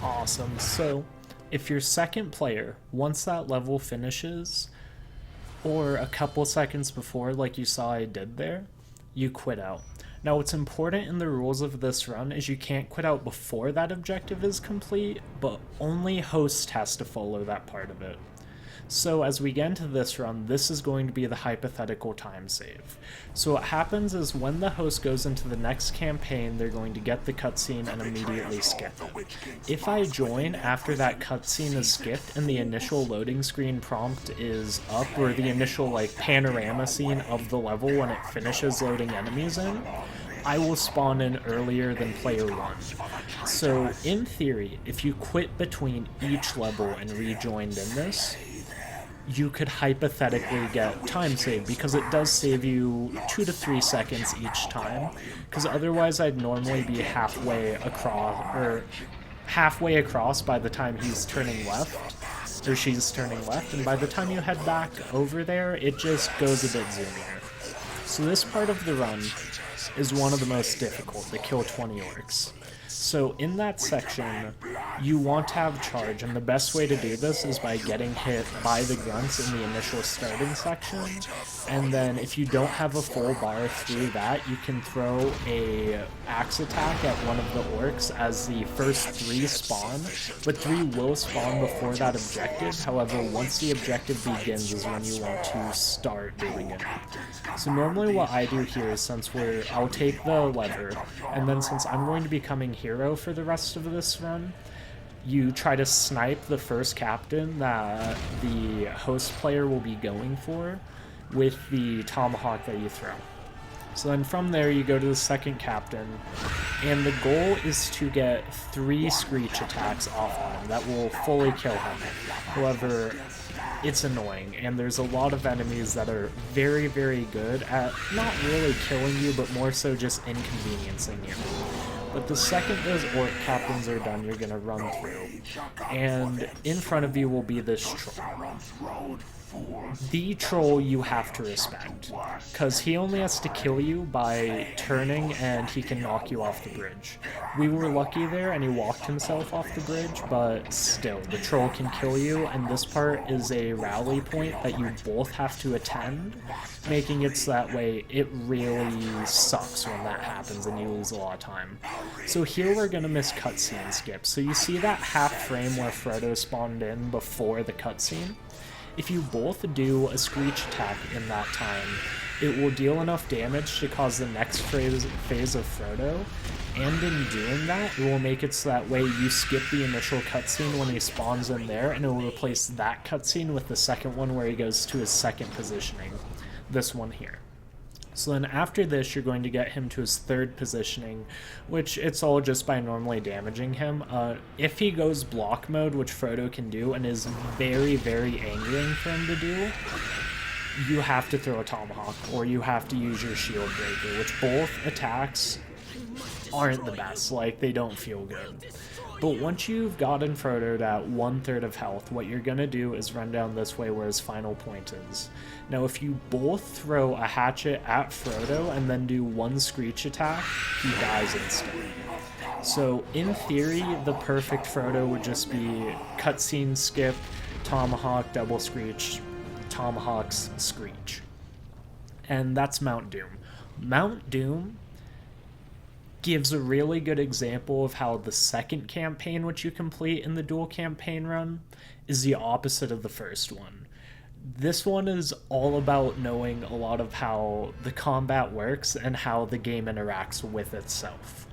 Awesome. So if you're second player, once that level finishes, or a couple seconds before, like you saw I did there, you quit out. Now what's important in the rules of this run is you can't quit out before that objective is complete, but only host has to follow that part of it. So as we get into this run, this is going to be the hypothetical time save. So what happens is when the host goes into the next campaign, they're going to get the cutscene and immediately skip it. If I join after that cutscene is skipped and the initial loading screen prompt is up, or the initial like panorama scene of the level when it finishes loading enemies in, I will spawn in earlier than player 1. So in theory, if you quit between each level and rejoined in this, you could hypothetically get time saved, because it does save you 2 to 3 seconds each time, because otherwise I'd normally be halfway across by the time he's turning left, or she's turning left, and by the time you head back over there, it just goes a bit zoomier. So this part of the run is one of the most difficult, to kill 20 orcs. So in that section, you want to have charge, and the best way to do this is by getting hit by the grunts in the initial starting section, and then if you don't have a full bar through that, you can throw a axe attack at one of the orcs as the first 3 spawn, but 3 will spawn before that objective. However, once the objective begins is when you want to start doing it. So normally what I do here is, I'll take the lever, and then since I'm going to be coming hero for the rest of this run, you try to snipe the first captain that the host player will be going for with the tomahawk that you throw. So then from there you go to the second captain, and the goal is to get 3 screech attacks off on him that will fully kill him. However, it's annoying, and there's a lot of enemies that are very, very good at not really killing you, but more so just inconveniencing you. But the second those orc captains are done, you're going to run through, and in front of you will be this troll. the troll you have to respect, because he only has to kill you by turning and he can knock you off the bridge. We were lucky there and he walked himself off the bridge, but still, the troll can kill you, and this part is a rally point that you both have to attend, making it so that way it really sucks when that happens and you lose a lot of time. So here we're going to miss cutscene skips. So you see that half frame where Frodo spawned in before the cutscene? If you both do a Screech attack in that time, it will deal enough damage to cause the next phase of Frodo, and in doing that, it will make it so that way you skip the initial cutscene when he spawns in there, and it will replace that cutscene with the second one where he goes to his second positioning, this one here. So then after this, you're going to get him to his third positioning, which it's all just by normally damaging him. If he goes block mode, which Frodo can do, and is very, very angering for him to do, you have to throw a tomahawk, or you have to use your shield breaker, which both attacks aren't the best, like they don't feel good. But once you've gotten Frodo to 1/3 of health, what you're going to do is run down this way where his final point is. Now if you both throw a hatchet at Frodo and then do one Screech attack, he dies instantly. So in theory, the perfect Frodo would just be cutscene skip, tomahawk, double Screech, tomahawks, Screech. And that's Mount Doom. Mount Doom gives a really good example of how the second campaign, which you complete in the dual campaign run, is the opposite of the first one. This one is all about knowing a lot of how the combat works and how the game interacts with itself.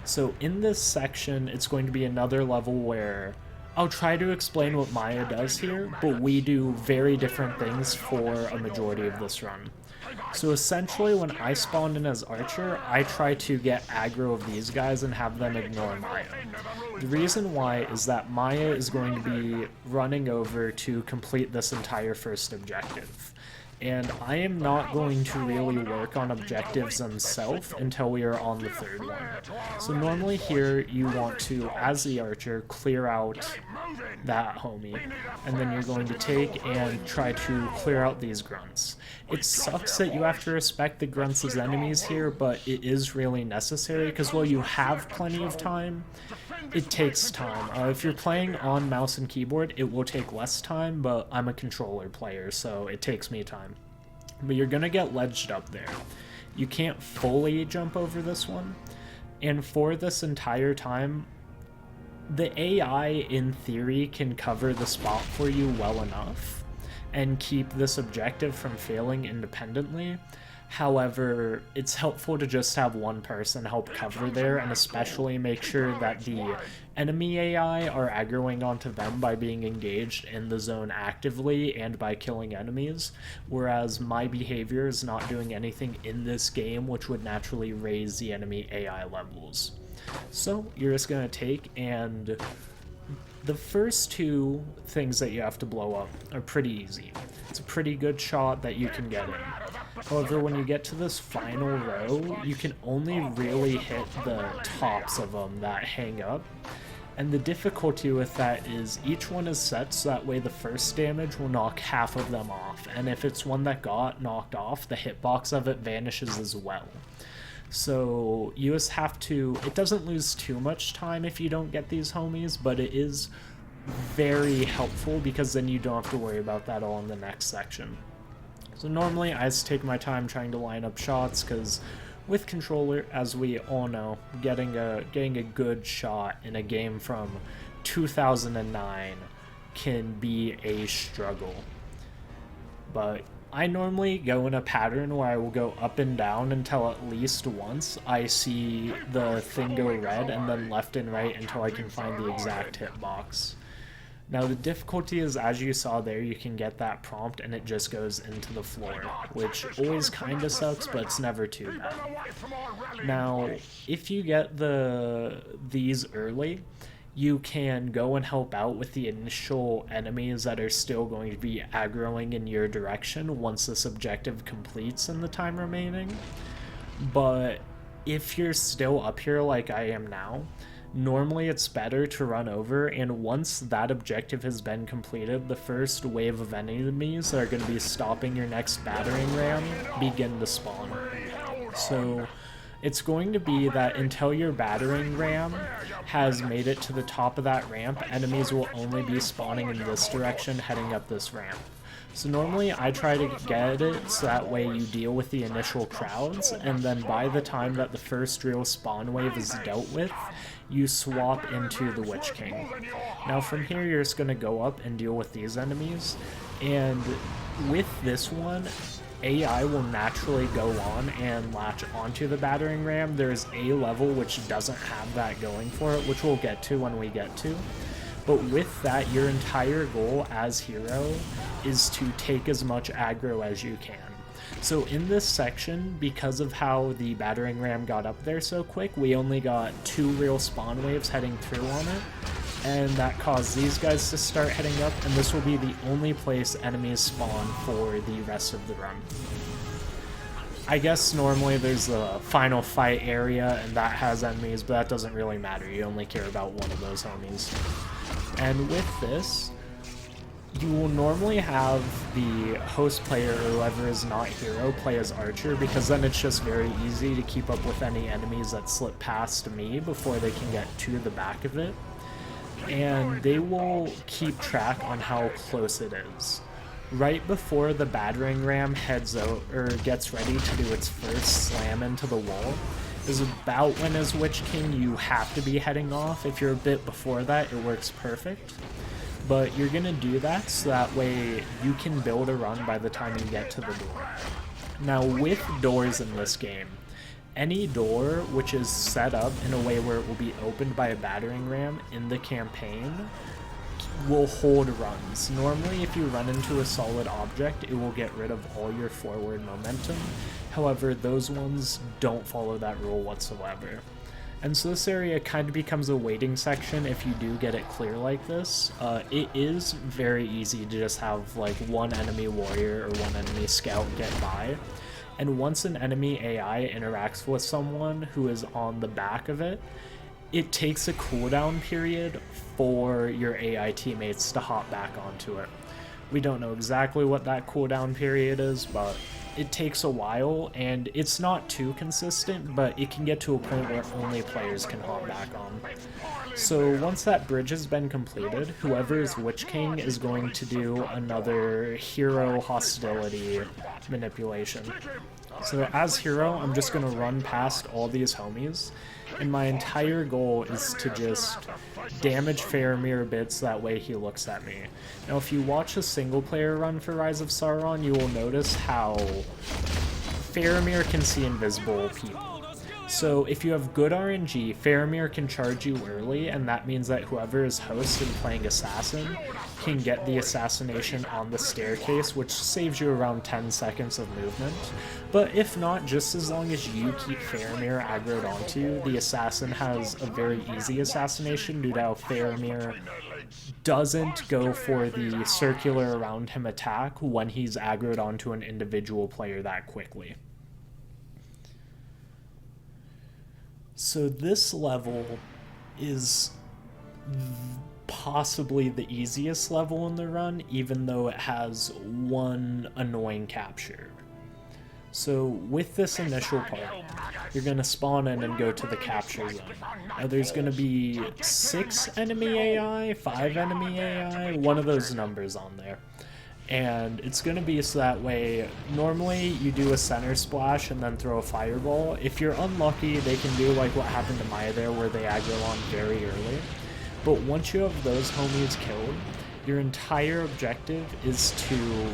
So in this section, it's going to be another level where I'll try to explain what Maya does here, but we do very different things for a majority of this run. So essentially, when I spawned in as Archer, I try to get aggro of these guys and have them ignore Maya. The reason why is that Maya is going to be running over to complete this entire first objective. And I am not going to really work on objectives themselves until we are on the third one. So normally here you want to, as the Archer, clear out that homie, and then you're going to take and try to clear out these grunts. It sucks that you have to respect the grunts as enemies here, but it is really necessary, because while you have plenty of time, it takes time. If you're playing on mouse and keyboard, it will take less time, but I'm a controller player, so it takes me time. But you're gonna get ledged up there. You can't fully jump over this one, and for this entire time, the AI, in theory, can cover the spot for you well enough and keep this objective from failing independently. However, it's helpful to just have one person help cover there, and especially make sure that the enemy AI are aggroing onto them by being engaged in the zone actively and by killing enemies, whereas my behavior is not doing anything in this game which would naturally raise the enemy AI levels. So you're just going to take, and the first two things that you have to blow up are pretty easy. It's a pretty good shot that you can get in. However, when you get to this final row, you can only really hit the tops of them that hang up. And the difficulty with that is each one is set so that way the first damage will knock half of them off. And if it's one that got knocked off, the hitbox of it vanishes as well. So you just have to, it doesn't lose too much time if you don't get these homies, but it is very helpful because then you don't have to worry about that all in the next section. So normally I just take my time trying to line up shots, because with controller, as we all know, getting a good shot in a game from 2009 can be a struggle. But I normally go in a pattern where I will go up and down until at least once I see the thing go red, and then left and right until I can find the exact hitbox. Now the difficulty is, as you saw there, you can get that prompt and it just goes into the floor, which always kinda sucks, but it's never too bad. Now, if you get these early, you can go and help out with the initial enemies that are still going to be aggroing in your direction once this objective completes in the time remaining. But if you're still up here like I am now, normally it's better to run over, and once that objective has been completed, the first wave of enemies that are going to be stopping your next battering ram begin to spawn. So it's going to be that until your battering ram has made it to the top of that ramp, enemies will only be spawning in this direction, heading up this ramp. So normally I try to get it so that way you deal with the initial crowds, and then by the time that the first real spawn wave is dealt with, you swap into the Witch King. Now from here you're just going to go up and deal with these enemies, and with this one, AI will naturally go on and latch onto the battering ram. There's a level which doesn't have that going for it, which we'll get to when we get to. But with that, your entire goal as hero is to take as much aggro as you can. So in this section, because of how the battering ram got up there so quick, we only got 2 real spawn waves heading through on it, and that caused these guys to start heading up, and this will be the only place enemies spawn for the rest of the run. I guess normally there's a final fight area, and that has enemies, but that doesn't really matter. You only care about one of those homies. And with this, you will normally have the host player, or whoever is not hero, play as archer, because then it's just very easy to keep up with any enemies that slip past me before they can get to the back of it. And they will keep track on how close it is. Right before the battering ram heads out, or gets ready to do its first slam into the wall, is about when as Witch King you have to be heading off. If you're a bit before that, it works perfect. But you're going to do that so that way you can build a run by the time you get to the door. Now with doors in this game, any door which is set up in a way where it will be opened by a battering ram in the campaign will hold runs. Normally if you run into a solid object, it will get rid of all your forward momentum. However, those ones don't follow that rule whatsoever. And so this area kind of becomes a waiting section if you do get it clear like this. It is very easy to just have like one enemy warrior or one enemy scout get by. And once an enemy AI interacts with someone who is on the back of it, it takes a cooldown period for your AI teammates to hop back onto it. We don't know exactly what that cooldown period is, but it takes a while, and it's not too consistent, but it can get to a point where only players can hop back on. So once that bridge has been completed, whoever is Witch King is going to do another hero hostility manipulation. So as hero, I'm just going to run past all these homies, and my entire goal is to just damage Faramir bits that way he looks at me. Now if you watch a single player run for Rise of Sauron, you will notice how Faramir can see invisible people. So if you have good RNG, Faramir can charge you early, and that means that whoever is host and playing assassin can get the assassination on the staircase, which saves you around 10 seconds of movement. But if not, just as long as you keep Faramir aggroed onto you, the assassin has a very easy assassination due to how Faramir doesn't go for the circular around him attack when he's aggroed onto an individual player that quickly. So this level is possibly the easiest level in the run, even though it has one annoying capture. So with this initial part, you're going to spawn in and go to the capture zone. Now there's going to be 6 enemy AI, 5 enemy AI, one of those numbers on there. And it's going to be so that way, normally you do a center splash and then throw a fireball. If you're unlucky, they can do like what happened to Maya there, where they aggro on very early. But once you have those homies killed, your entire objective is to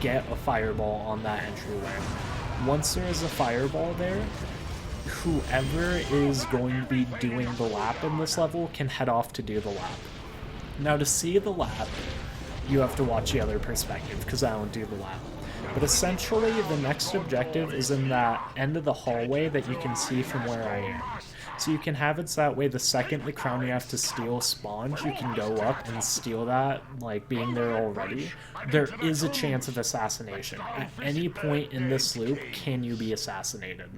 get a fireball on that entryway. Once there is a fireball there, whoever is going to be doing the lap in this level can head off to do the lap. Now to see the lap, you have to watch the other perspective, because I don't do the lap. But essentially, the next objective is in that end of the hallway that you can see from where I am. So you can have it so that way the second the crown you have to steal spawns, you can go up and steal that, like being there already. There is a chance of assassination. At any point in this loop can you be assassinated.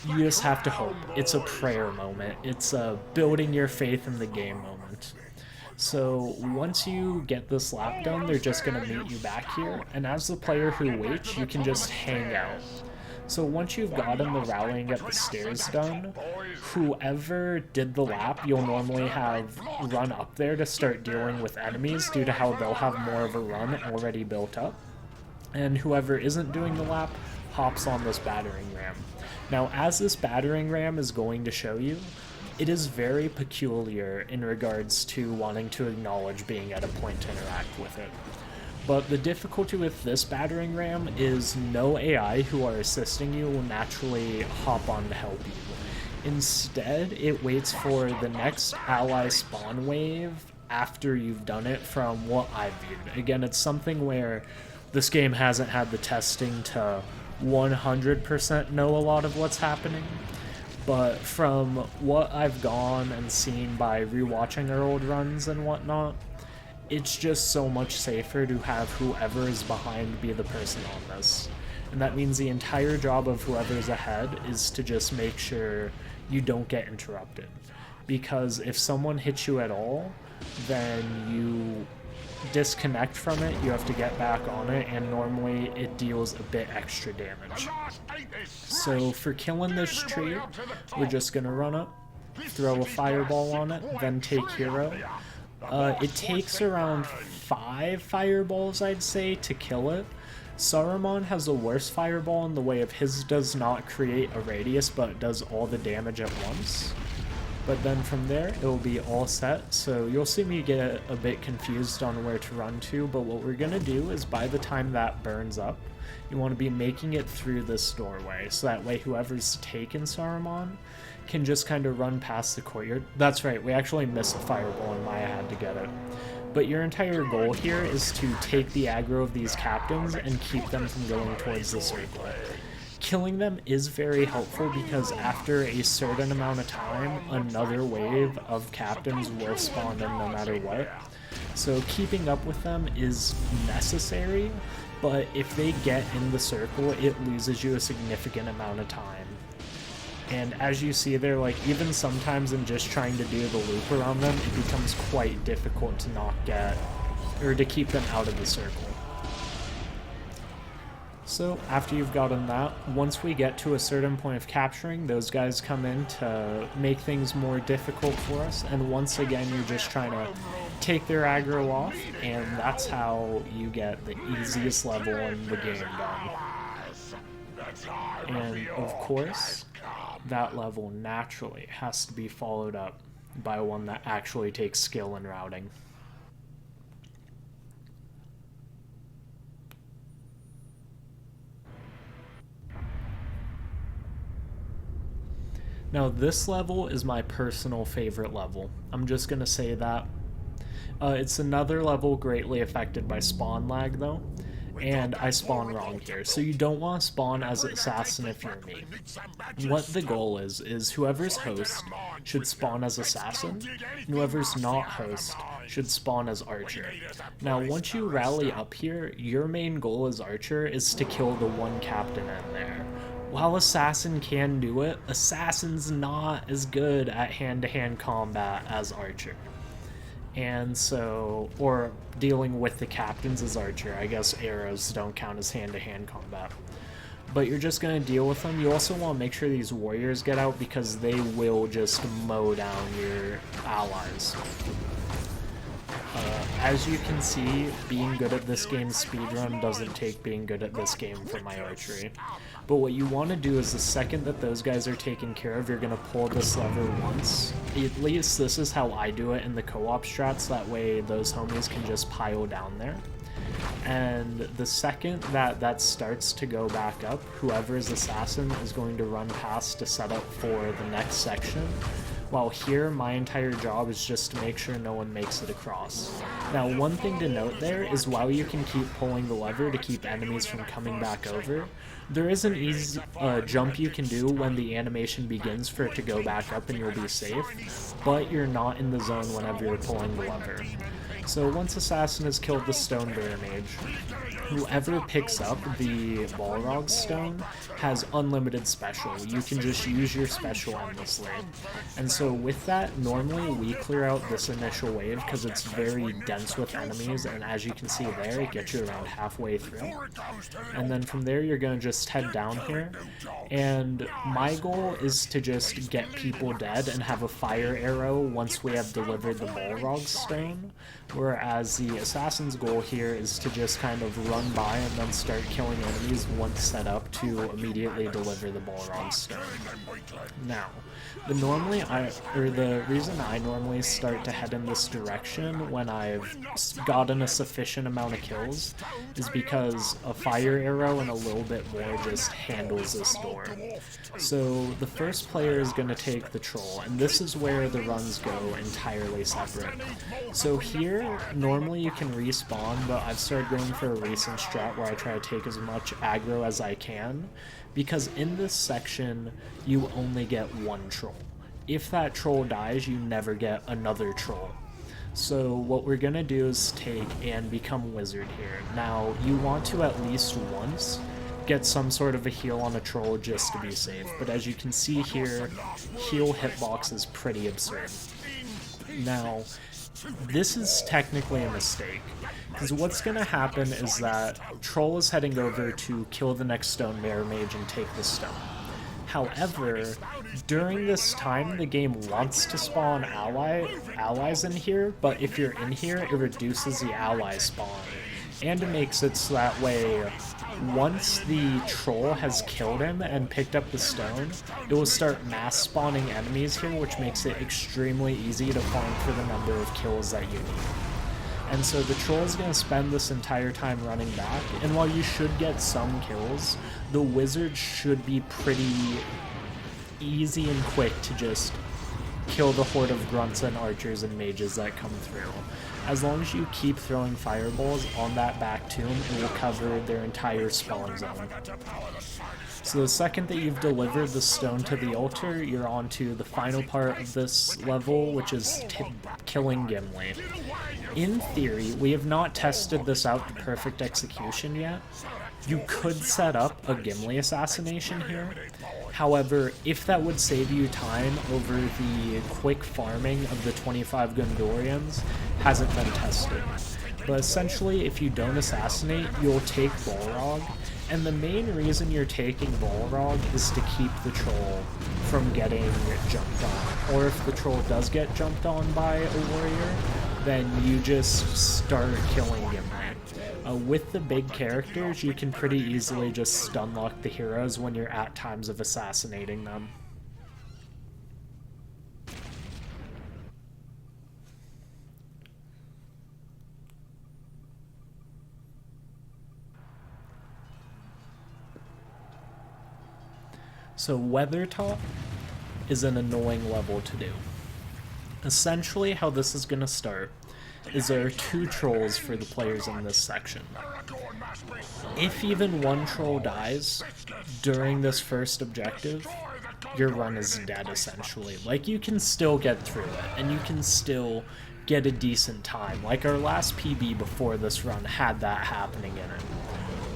You just have to hope. It's a prayer moment. It's a building your faith in the game moment. So once you get this lap done, they're just going to meet you back here, and as the player who waits, you can just hang out. So once you've gotten the rallying at the stairs done, whoever did the lap, you'll normally have run up there to start dealing with enemies due to how they'll have more of a run already built up. And whoever isn't doing the lap hops on this battering ram. Now, as this battering ram is going to show you, it is very peculiar in regards to wanting to acknowledge being at a point to interact with it. But the difficulty with this battering ram is no AI who are assisting you will naturally hop on to help you. Instead, it waits for the next ally spawn wave after you've done it from what I've viewed. Again, it's something where this game hasn't had the testing to 100% know a lot of what's happening. But from what I've gone and seen by rewatching our old runs and whatnot, it's just so much safer to have whoever is behind be the person on this. And that means the entire job of whoever's ahead is to just make sure you don't get interrupted. Because if someone hits you at all, then you disconnect from it, you have to get back on it, and normally it deals a bit extra damage. So for killing this tree, we're just going to run up, throw a fireball on it, then take hero. It takes around 5 fireballs, I'd say, to kill it. Saruman has a worse fireball in the way of his does not create a radius, but does all the damage at once. But then from there, it will be all set, so you'll see me get a bit confused on where to run to, but what we're going to do is by the time that burns up, you want to be making it through this doorway, so that way whoever's taken Saruman can just kind of run past the courtyard. That's right, we actually missed a fireball and Maya had to get it. But your entire goal here is to take the aggro of these captains and keep them from going towards the circle. Killing them is very helpful because after a certain amount of time, another wave of captains will spawn in no matter what. So keeping up with them is necessary, but if they get in the circle, it loses you a significant amount of time. And as you see there, like even sometimes in just trying to do the loop around them, it becomes quite difficult to not get, or to keep them out of the circle. So after you've gotten that, once we get to a certain point of capturing, those guys come in to make things more difficult for us, and once again you're just trying to take their aggro off, and that's how you get the easiest level in the game done. And of course, that level naturally has to be followed up by one that actually takes skill and routing. Now this level is my personal favorite level. I'm just going to say that. It's another level greatly affected by spawn lag though, and I spawn wrong here. So you don't want to spawn as an assassin if you're me. What the goal is whoever's host should spawn as assassin, and whoever's not host should spawn as archer. Now once you rally up here, your main goal as archer is to kill the one captain in there. While Assassin can do it, Assassin's not as good at hand-to-hand combat as Archer. And so, or dealing with the captains as Archer. I guess arrows don't count as hand-to-hand combat. But you're just going to deal with them. You also want to make sure these warriors get out because they will just mow down your allies. As you can see, being good at this game's speedrun doesn't take being good at this game for my archery. But what you want to do is the second that those guys are taken care of, you're going to pull this lever once. At least this is how I do it in the co-op strats, that way those homies can just pile down there. And the second that that starts to go back up, whoever's assassin is going to run past to set up for the next section, while here my entire job is just to make sure no one makes it across. Now one thing to note there is while you can keep pulling the lever to keep enemies from coming back over, there is an easy jump you can do when the animation begins for it to go back up and you'll be safe, but you're not in the zone whenever you're pulling the lever. So once Assassin has killed the Stone Bear Mage, whoever picks up the Balrog Stone has unlimited special. You can just use your special endlessly. And so with that, normally we clear out this initial wave because it's very dense with enemies, and as you can see there, it gets you around halfway through. And then from there, you're going to just head down here. And my goal is to just get people dead and have a fire arrow once we have delivered the Balrog Stone. Whereas the Assassin's goal here is to just kind of run by and then start killing enemies once set up to immediately deliver the Balrog Stone. Now, the reason I normally start to head in this direction when I've gotten a sufficient amount of kills is because a fire arrow and a little bit more just handles this door. So the first player is going to take the troll, and this is where the runs go entirely separate. So here, normally you can respawn, but I've started going for a recent strat where I try to take as much aggro as I can, because in this section, you only get one troll. If that troll dies, you never get another troll. So what we're gonna do is take and become wizard here. Now, you want to at least once get some sort of a heal on a troll just to be safe, but as you can see here, heal hitbox is pretty absurd. Now, this is technically a mistake, because what's going to happen is that Troll is heading over to kill the next Stone Bear Mage and take the stone. However, during this time, the game wants to spawn allies in here, but if you're in here, it reduces the ally spawn, and it makes it so that way, once the troll has killed him and picked up the stone, it will start mass spawning enemies here, which makes it extremely easy to farm for the number of kills that you need. And so the troll is going to spend this entire time running back, and while you should get some kills, the wizard should be pretty easy and quick to just kill the horde of grunts and archers and mages that come through. As long as you keep throwing fireballs on that back tomb, it will cover their entire spawn zone. So the second that you've delivered the stone to the altar, you're on to the final part of this level, which is killing Gimli. In theory, we have not tested this out to perfect execution yet. You could set up a Gimli assassination here. However, if that would save you time over the quick farming of the 25 Gondorians, hasn't been tested. But essentially, if you don't assassinate, you'll take Balrog, and the main reason you're taking Balrog is to keep the troll from getting jumped on. Or if the troll does get jumped on by a warrior, then you just start killing him. With the big characters, you can pretty easily just stun lock the heroes when you're at times of assassinating them. So Weathertop is an annoying level to do. Essentially how this is going to start is there are two trolls for the players in this section. If even one troll dies during this first objective, your run is dead essentially. Like, you can still get through it, and you can still get a decent time. Like, our last PB before this run had that happening in it.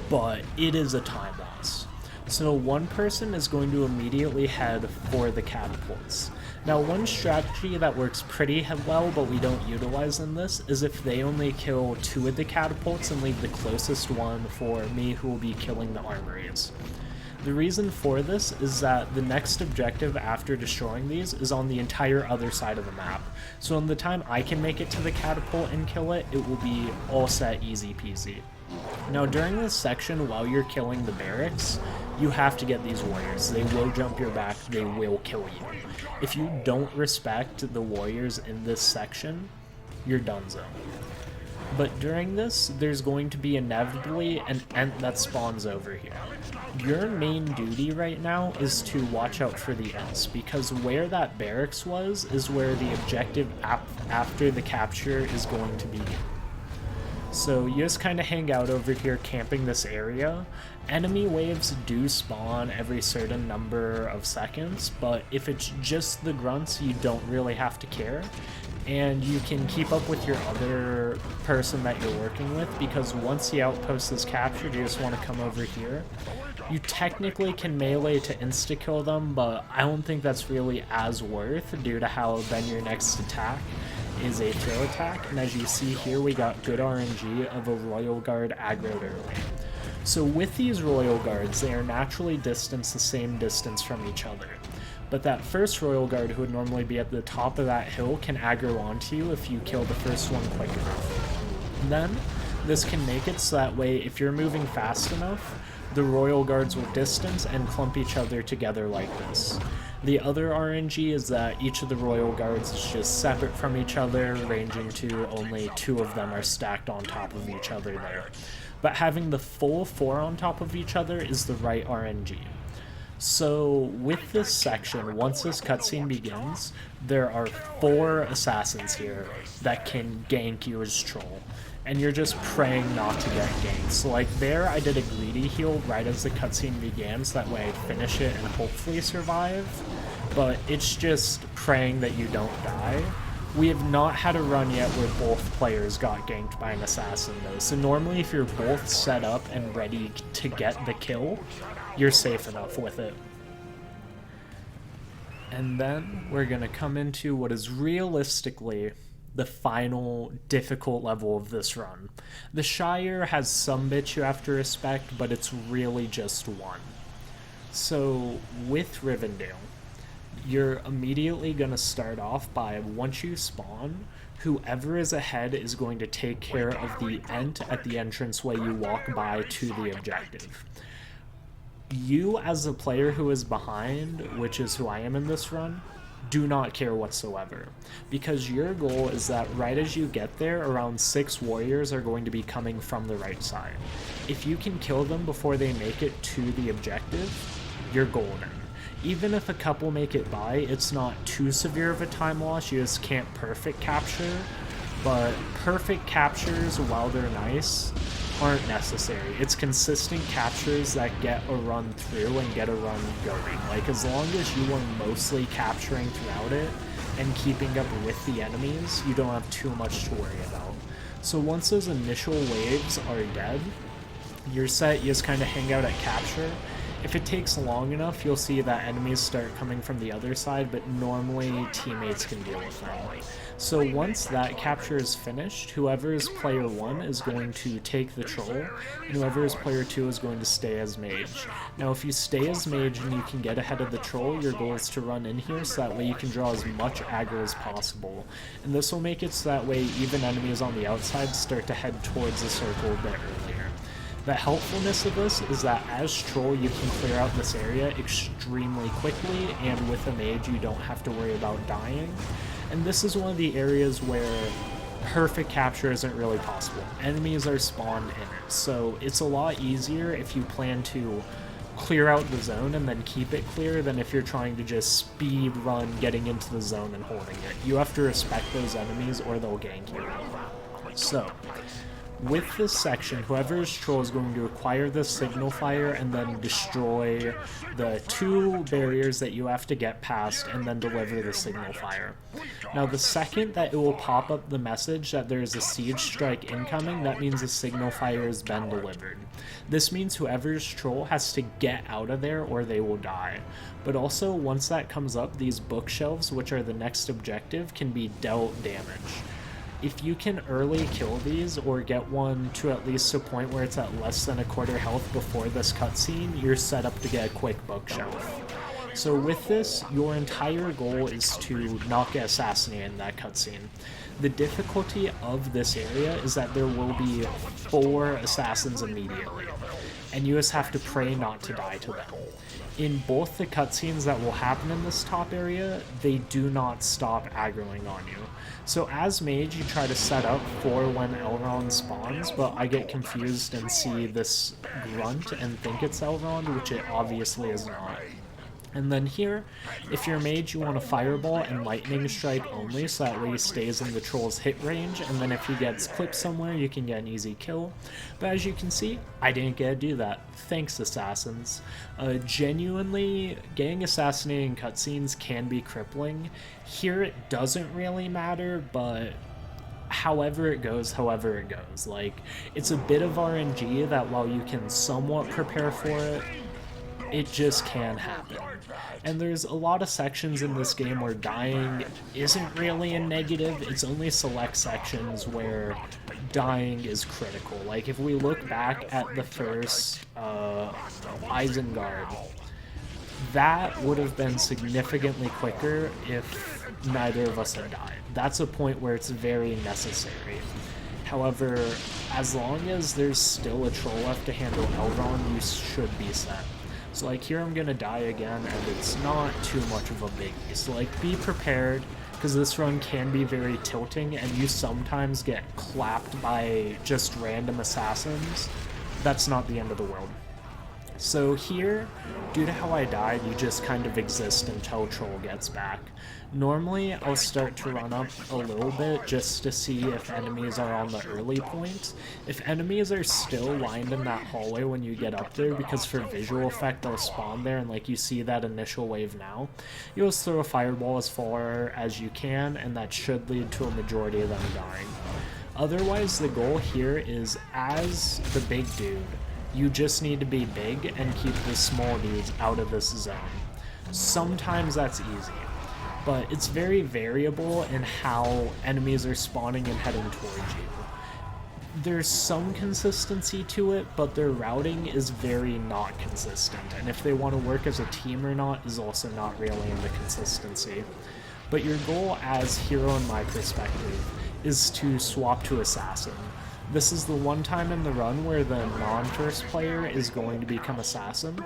But it is a time loss. So one person is going to immediately head for the catapults. Now, one strategy that works pretty well, but we don't utilize in this, is if they only kill 2 of the catapults and leave the closest one for me, who will be killing the armories. The reason for this is that the next objective after destroying these is on the entire other side of the map. So in the time I can make it to the catapult and kill it, it will be all set easy peasy. Now during this section, while you're killing the barracks, you have to get these warriors. They will jump your back, they will kill you. If you don't respect the warriors in this section, you're donezo. But during this, there's going to be inevitably an Ent that spawns over here. your main duty right now is to watch out for the ends, because where that barracks was is where the objective after the capture is going to begin. So you just kind of hang out over here camping this area. Enemy waves do spawn every certain number of seconds, but if it's just the grunts, you don't really have to care. And you can keep up with your other person that you're working with, because once the outpost is captured, you just want to come over here. You technically can melee to insta-kill them, but I don't think that's really as worth due to how then your next attack is a throw attack. And as you see here, we got good RNG of a Royal Guard aggroed early. So with these Royal Guards, they are naturally distanced the same distance from each other. But that first Royal Guard, who would normally be at the top of that hill, can aggro onto you if you kill the first one quick enough. Then, this can make it so that way, if you're moving fast enough, the Royal Guards will distance and clump each other together like this. The other RNG is that each of the Royal Guards is just separate from each other, ranging to only 2 of them are stacked on top of each other there. But having the full 4 on top of each other is the right RNG. So with this section, once this cutscene begins, there are 4 assassins here that can gank you as troll. And you're just praying not to get ganked. So like there, I did a greedy heal right as the cutscene began, so that way I'd finish it and hopefully survive. But it's just praying that you don't die. We have not had a run yet where both players got ganked by an assassin though. So normally if you're both set up and ready to get the kill, you're safe enough with it. And then we're gonna come into what is realistically the final difficult level of this run. The Shire has some bits you have to respect, but it's really just one. So with Rivendell, you're immediately going to start off by, once you spawn, whoever is ahead is going to take care of the Ent at the entranceway you walk by to the objective. You, as a player who is behind, which is who I am in this run, do not care whatsoever, because your goal is that right as you get there, around 6 warriors are going to be coming from the right side. If you can kill them before they make it to the objective, you're golden. Even if a couple make it by, it's not too severe of a time loss. You just can't perfect capture, but perfect captures, while they're nice, aren't necessary. It's consistent captures that get a run through and get a run going. Like, as long as you are mostly capturing throughout it and keeping up with the enemies, you don't have too much to worry about. So once those initial waves are dead, you're set. You just kind of hang out at capture. If it takes long enough, you'll see that enemies start coming from the other side, but normally teammates can deal with them. So once that capture is finished, whoever is player 1 is going to take the troll, and whoever is player 2 is going to stay as mage. Now if you stay as mage and you can get ahead of the troll, your goal is to run in here so that way you can draw as much aggro as possible. And this will make it so that way even enemies on the outside start to head towards the circle a bit earlier. The helpfulness of this is that as troll you can clear out this area extremely quickly, and with a mage you don't have to worry about dying. And this is one of the areas where perfect capture isn't really possible. Enemies are spawned in it, so it's a lot easier if you plan to clear out the zone and then keep it clear than if you're trying to just speed run getting into the zone and holding it. You have to respect those enemies or they'll gank you. So with this section, whoever's troll is going to acquire the signal fire and then destroy the 2 barriers that you have to get past and then deliver the signal fire. Now the second that it will pop up the message that there is a siege strike incoming, that means the signal fire has been delivered. This means whoever's troll has to get out of there or they will die. But also once that comes up, these bookshelves, which are the next objective, can be dealt damage. If you can early kill these or get one to at least a point where it's at less than a quarter health before this cutscene, you're set up to get a quick bookshelf. So with this, your entire goal is to not get assassinated in that cutscene. The difficulty of this area is that there will be 4 assassins immediately, and you just have to pray not to die to them. in both the cutscenes that will happen in this top area, they do not stop aggroing on you. So as mage, you try to set up for when Elrond spawns, but I get confused and see this grunt and think it's Elrond, which it obviously is not. And then here, if you're a mage, you want a fireball and lightning strike only, so that way he stays in the troll's hit range, and then if he gets clipped somewhere, you can get an easy kill. But as you can see, I didn't get to do that. Thanks, assassins. Genuinely, getting assassinated in cutscenes can be crippling. Here it doesn't really matter, but however it goes. Like, it's a bit of RNG that while you can somewhat prepare for it, it just can happen. And there's a lot of sections in this game where dying isn't really a negative, it's only select sections where dying is critical. Like if we look back at the first Isengard, that would have been significantly quicker if neither of us had died. That's a point where it's very necessary. However, as long as there's still a troll left to handle Elrond, you should be set. So like here I'm gonna die again, and it's not too much of a biggie. So like be prepared, because this run can be very tilting, and you sometimes get clapped by just random assassins. That's not the end of the world. So here, due to how I died, you just kind of exist until Troll gets back. Normally, I'll start to run up a little bit just to see if enemies are on the early point. If enemies are still lined in that hallway when you get up there, because for visual effect they'll spawn there and like you see that initial wave now, you'll just throw a fireball as far as you can, and that should lead to a majority of them dying. Otherwise, the goal here is, as the big dude, you just need to be big and keep the small dudes out of this zone. Sometimes that's easy, but it's very variable in how enemies are spawning and heading towards you. There's some consistency to it, but their routing is very not consistent, and if they want to work as a team or not is also not really in the consistency. But your goal as hero, in my perspective, is to swap to assassin. This is the one time in the run where the non-first player is going to become assassin.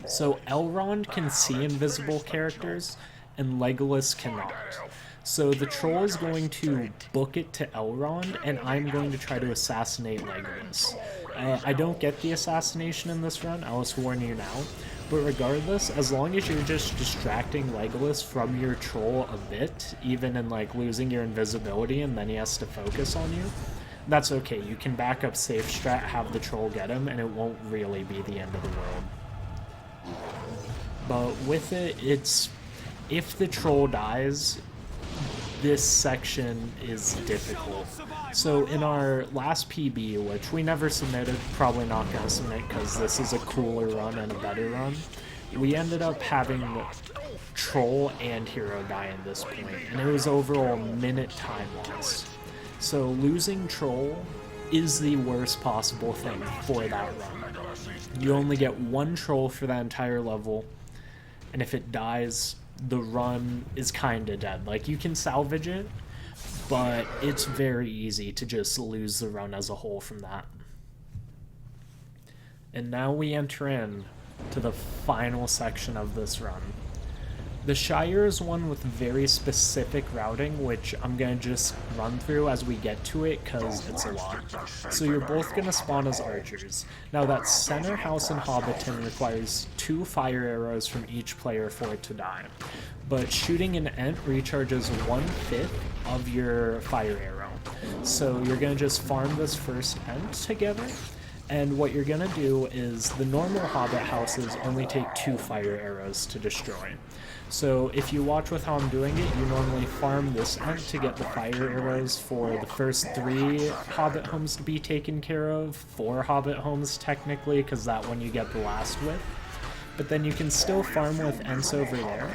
So Elrond can see invisible characters, and Legolas cannot. So the troll is going to book it to Elrond, and I'm going to try to assassinate Legolas. I don't get the assassination in this run, I'll just warn you now. But regardless, as long as you're just distracting Legolas from your troll a bit, even in like losing your invisibility and then he has to focus on you, that's okay. You can back up safe strat, have the troll get him, and it won't really be the end of the world. But with it, it's, if the troll dies, this section is difficult. So in our last PB, which we never submitted, probably not going to submit because this is a cooler run and a better run, we ended up having troll and hero die at this point, and it was overall minute time loss. So losing troll is the worst possible thing for that run. You only get one troll for that entire level, and if it dies, the run is kinda dead. Like, you can salvage it, but it's very easy to just lose the run as a whole from that. And now we enter in to the final section of this run. The Shire is one with very specific routing, which I'm going to just run through as we get to it because it's a lot. So you're both going to spawn as archers. Now that center house in Hobbiton requires 2 fire arrows from each player for it to die. But shooting an Ent recharges 1/5 of your fire arrow. So you're going to just farm this first Ent together. And what you're going to do is, the normal Hobbit houses only take 2 fire arrows to destroy. So if you watch with how I'm doing it, you normally farm this Ent to get the fire arrows for the first 3 Hobbit homes to be taken care of, 4 Hobbit homes technically, because that one you get the last with. But then you can still farm with Ents over there.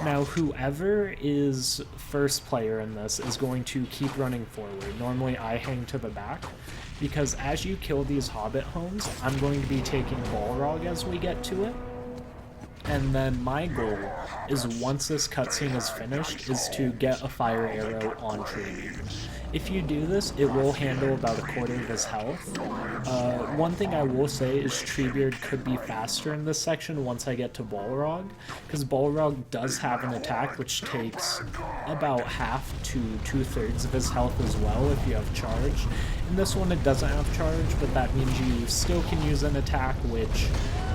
Now whoever is first player in this is going to keep running forward. Normally I hang to the back, because as you kill these Hobbit homes, I'm going to be taking Balrog as we get to it. And then my goal is, once this cutscene is finished, is to get a fire arrow on Treebeard. If you do this, it will handle about a quarter of his health. One thing I will say is Treebeard could be faster in this section once I get to Balrog, because Balrog does have an attack which takes about half to 2/3 of his health as well if you have charge. In this one it doesn't have charge, but that means you still can use an attack which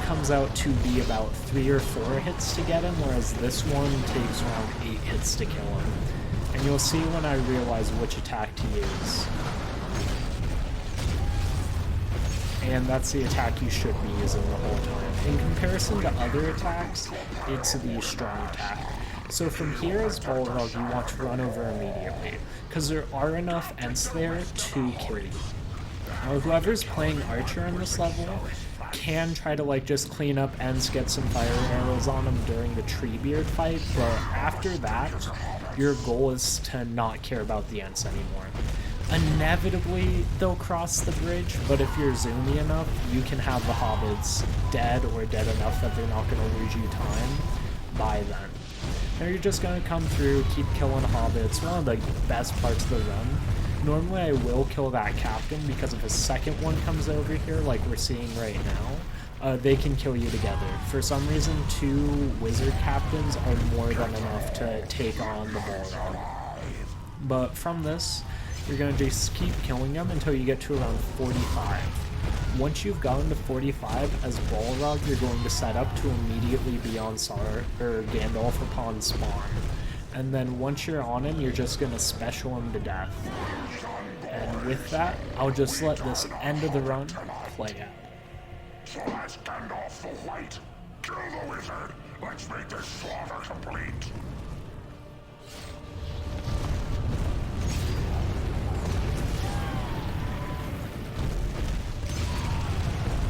comes out to be about 3 or 4 hits to get him, whereas this one takes around 8 hits to kill him. And you'll see when I realize which attack to use. And that's the attack you should be using the whole time. In comparison to other attacks, it's the strong attack. So from here as Balrog, you want to run over immediately, because there are enough Ents there to kill you. Now, whoever's playing Archer in this level can try to like just clean up Ents, get some fire arrows on them during the Treebeard fight, but after that, your goal is to not care about the Ents anymore. Inevitably, they'll cross the bridge, but if you're zoomy enough, you can have the hobbits dead or dead enough that they're not going to lose you time by then. Now you're just going to come through, keep killing hobbits. One of the best parts of the run. Normally I will kill that captain, because if a second one comes over here, like we're seeing right now, they can kill you together. For some reason, 2 wizard captains are more than enough to take on the Balrog. But from this, you're going to just keep killing them until you get to around 45. Once you've gotten to 45, as Balrog, you're going to set up to immediately be on Gandalf upon spawn. And then once you're on him, you're just going to special him to death. And with that, I'll just let this end of the run play out. So let's Gandalf the White. Kill the wizard. Let's make this slaughter complete.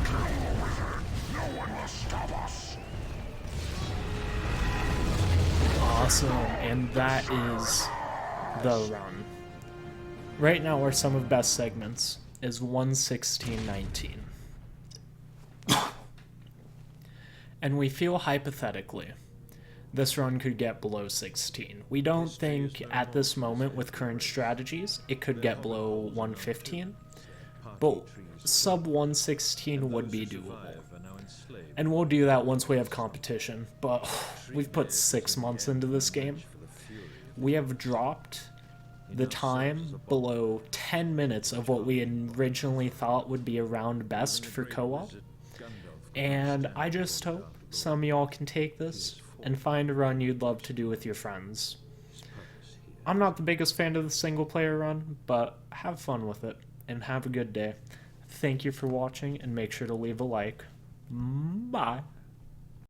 Kill the wizard. No one will stop us. Awesome, and that is the run. Right now, our sum of best segments is 1:16:19. And we feel hypothetically this run could get below 16. We don't think at this moment with current strategies it could get below 1:15, but sub 1:16 would be doable. And we'll do that once we have competition, but we've put 6 months into this game. We have dropped the time below 10 minutes of what we originally thought would be around best for co-op. And I just hope some of y'all can take this and find a run you'd love to do with your friends. I'm not the biggest fan of the single player run, but have fun with it and have a good day. Thank you for watching, and make sure to leave a like. Bye.